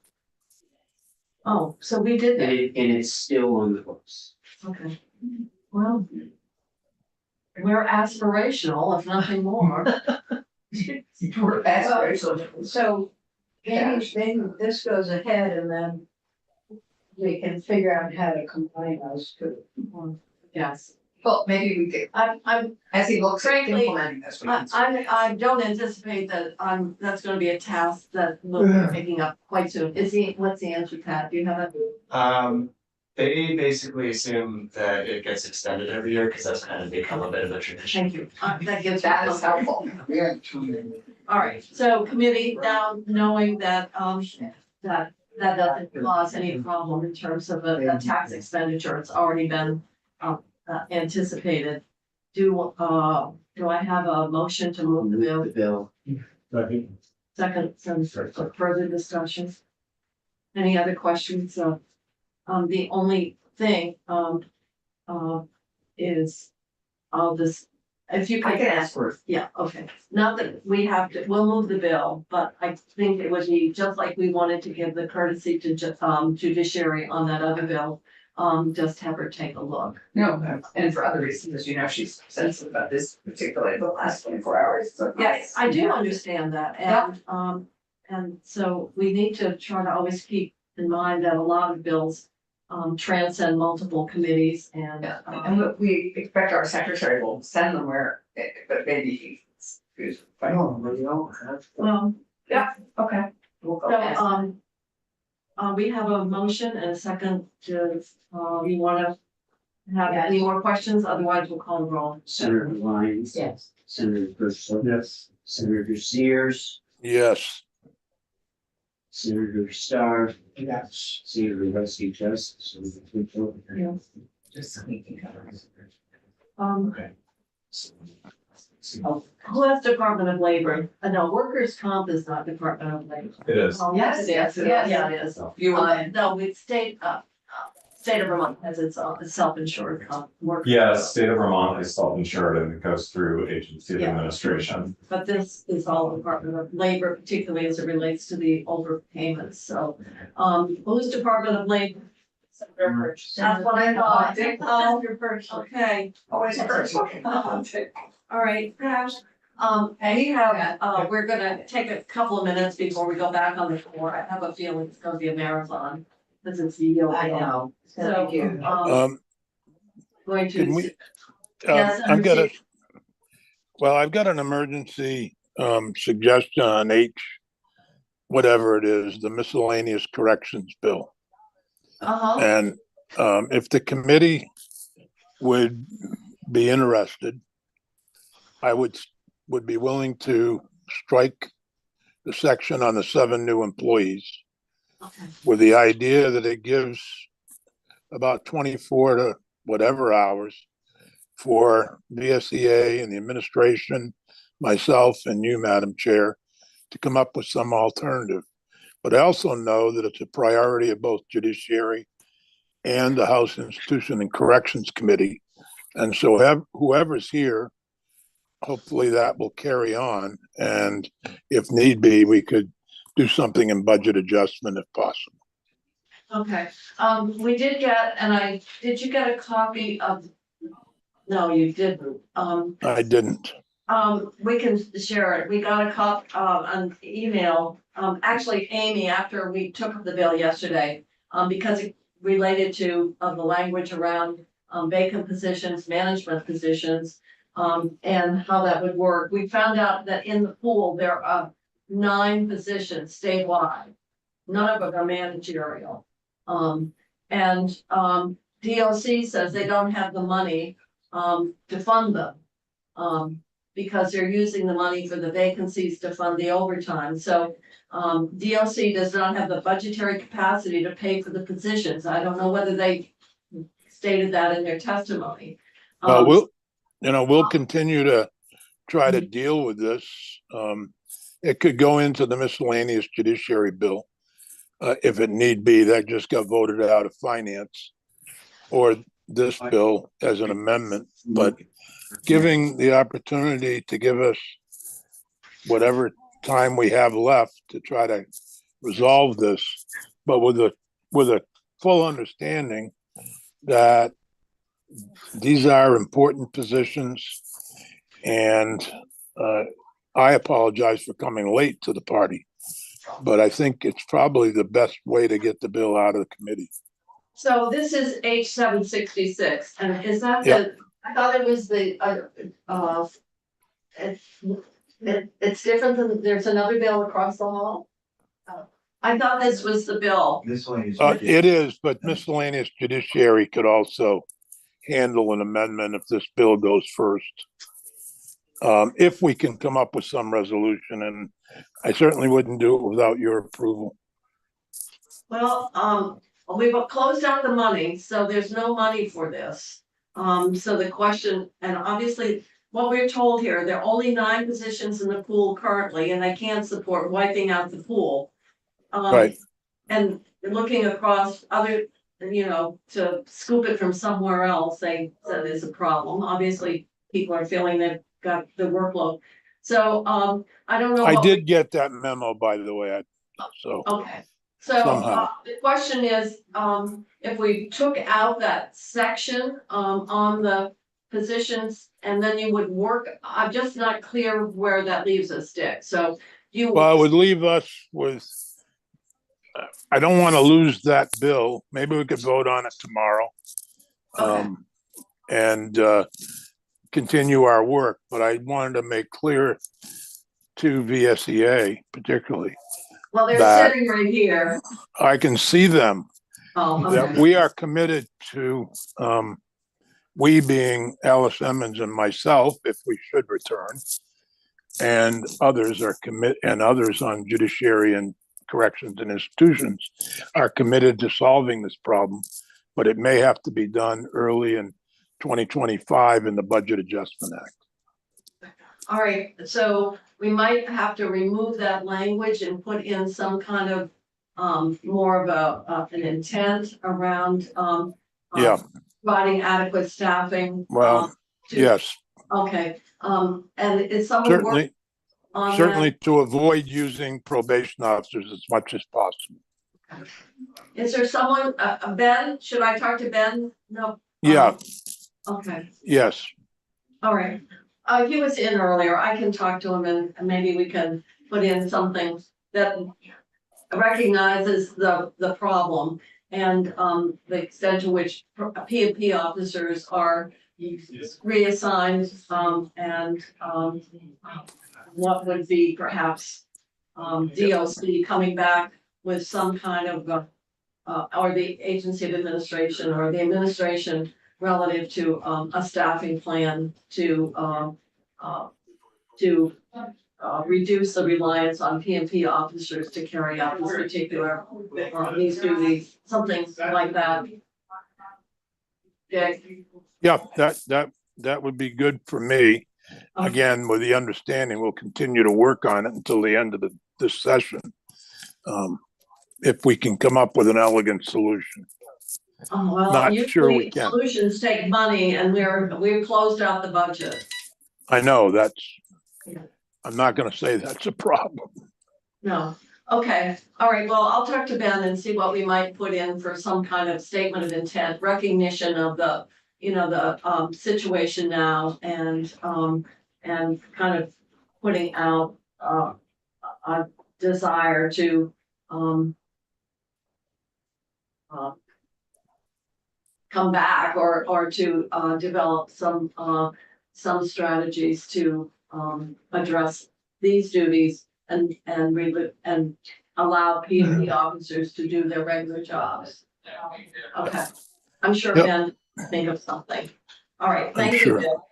Oh, so we did that. and it's still on the books. Okay. Well, we're aspirational, if nothing more. We're aspirational. So maybe this goes ahead and then we can figure out how to combine those two. Yes. Well, maybe we could, I'm as he looks at Frankly, implementing this, we can. I don't anticipate that that's gonna be a task that we'll be picking up quite soon. What's the answer, Pat? Do you have a? They basically assume that it gets extended every year, because that's kind of become a bit of a tradition. Thank you. That gives. That is helpful. We had two. All right, so committee, now knowing that, that doesn't cause any problem in terms of a tax expenditure, it's already been, anticipated. Do I have a motion to move the bill? The bill. Second. Second, some further discussion? Any other questions? The only thing, is, I'll just, if you I could. can ask for, Yeah, okay. Not that we have to, we'll move the bill, but I think it would be just like we wanted to give the courtesy to judiciary on that other bill. Just have her take a look. no, and for other reasons, as you know, she's sensitive about this, particularly the last 24 hours, so. Yes, I do understand that, and so we need to try to always keep in mind that a lot of bills transcend multiple committees and. Yeah, and we expect our secretary will send them where, but maybe he's. Well, yeah, okay. We'll go So, ask. we have a motion and a second to, you wanna have any more questions? Otherwise, we'll call the roll. Senator Lyons. Yes. Senator Purcell. Yes. Senator Sears. Yes, Senator Starr. Yes. Senator Rusty Justice. Yes. Just so we can cover it. Okay. Who has Department of Labor? No, workers' comp is not Department of Labor. It is. Oh, Yes, yes, it is. Yeah, it is. You will. No, it's state of Vermont has its self-insured work. Yeah, state of Vermont is self-insured and it goes through agency of Yeah. administration. But this is all Department of Labor, particularly as it relates to the overpayments, so, who's Department of Labor? Senator Birch. That's what I thought. Senator Birch, okay. Always first. All right, anyhow, we're gonna take a couple of minutes before we go back on the floor. I have a feeling it's gonna be a marathon, because it's the. I know. So, Thank you. going to. Can we, Yes, I've got a, Richie. well, I've got an emergency, suggestion on H, whatever it is, the miscellaneous corrections bill. Uh-huh, And, if the committee would be interested, I would be willing to strike the section on the 7 new employees okay, with the idea that it gives about 24 to whatever hours for VSEA and the administration, myself and you, Madam Chair, to come up with some alternative. But I also know that it's a priority of both Judiciary and the House Institution and Corrections Committee. And so whoever's here, hopefully that will carry on. And if need be, we could do something in budget adjustment if possible. okay. We did get, did you get a copy of? No, you didn't. I didn't. We can share it. We got a cop, an email, actually Amy, after we took the bill yesterday, because it related to, the language around, vacant positions, management positions, and how that would work. We found out that in the pool, there are 9 positions statewide. None of them are managerial. DOC says they don't have the money, to fund them. Because they're using the money for the vacancies to fund the overtime. So DOC does not have the budgetary capacity to pay for the positions. I don't know whether they stated that in their testimony. We'll continue to try to deal with this. It could go into the miscellaneous judiciary bill. If it need be, that just got voted out of finance, or this bill as an amendment, but giving the opportunity to give us whatever time we have left to try to resolve this, but with a full understanding that these are important positions. And I apologize for coming late to the party, but I think it's probably the best way to get the bill out of the committee. So this is H 766, and is that Yeah. I thought it was it's different than, there's another bill across the hall? I thought this was the bill. Miscellaneous. It is, but miscellaneous judiciary could also handle an amendment if this bill goes first. If we can come up with some resolution, and I certainly wouldn't do it without your approval. Well, we've closed out the money, so there's no money for this. So the question, and obviously what we're told here, there are only 9 positions in the pool currently, and they can't support wiping out the pool. Right. And looking across other, to scoop it from somewhere else, they said is a problem. Obviously, people are feeling they've got the workload. So, I don't know. I did get that memo, by the way, so. Okay, so Somehow. the question is, if we took out that section, on the positions, and then you would work, I'm just not clear where that leaves us, Dick, so you. Well, it would leave us with, I don't want to lose that bill. Maybe we could vote on it tomorrow. Okay. And continue our work, but I wanted to make clear to VSEA particularly, Well, they're that- sitting right here. I can see them, that Okay. we are committed to, we being Alice Emmons and myself, if we should return, and others on Judiciary and Corrections and Institutions are committed to solving this problem, but it may have to be done early in 2025 in the Budget Adjustment Act. All right, so we might have to remove that language and put in some kind of, more of an intent around, Yeah, providing adequate staffing. well, yes, Okay, and is someone working certainly, on that? certainly to avoid using probation officers as much as possible. Is there someone, Ben, should I talk to Ben? No. Yeah, Okay, yes, all right. He was in earlier. I can talk to him and maybe we can put in something that recognizes the problem and, the extent to which P officers are reassigned, what would be perhaps, DOC coming back with some kind of, or the agency of administration or the administration relative to, a staffing plan to, reduce the reliance on P officers to carry out this particular, these duties, something like that. Dick? Yeah, that would be good for me. Again, with the understanding, we'll continue to work on it until the end of this session. If we can come up with an elegant solution. Well, Not sure we usually can. solutions take money and we've closed out the budget. I know Yeah. I'm not gonna say that's a problem. No, okay, all right, well, I'll talk to Ben and see what we might put in for some kind of statement of intent, recognition of the, the situation now and kind of putting out a desire to come back or to develop some strategies to address these duties and allow P officers to do their regular jobs. Okay, I'm sure Yep. Ben will think of something. All right, I'm thank you, sure. Bill.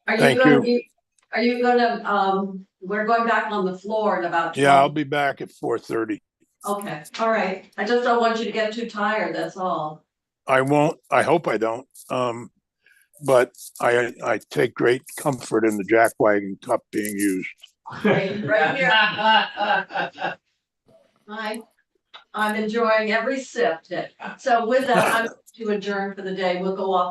Are you Thank gonna you. be, are you gonna, we're going back on the floor in about 12. Yeah, I'll be back at 4:30. Okay, all right. I just don't want you to get too tired, that's all. I won't, I hope I don't. But I take great comfort in the jackwagon cup being used. Right here. I'm enjoying every sip. So with that, I'm to adjourn for the day. We'll go off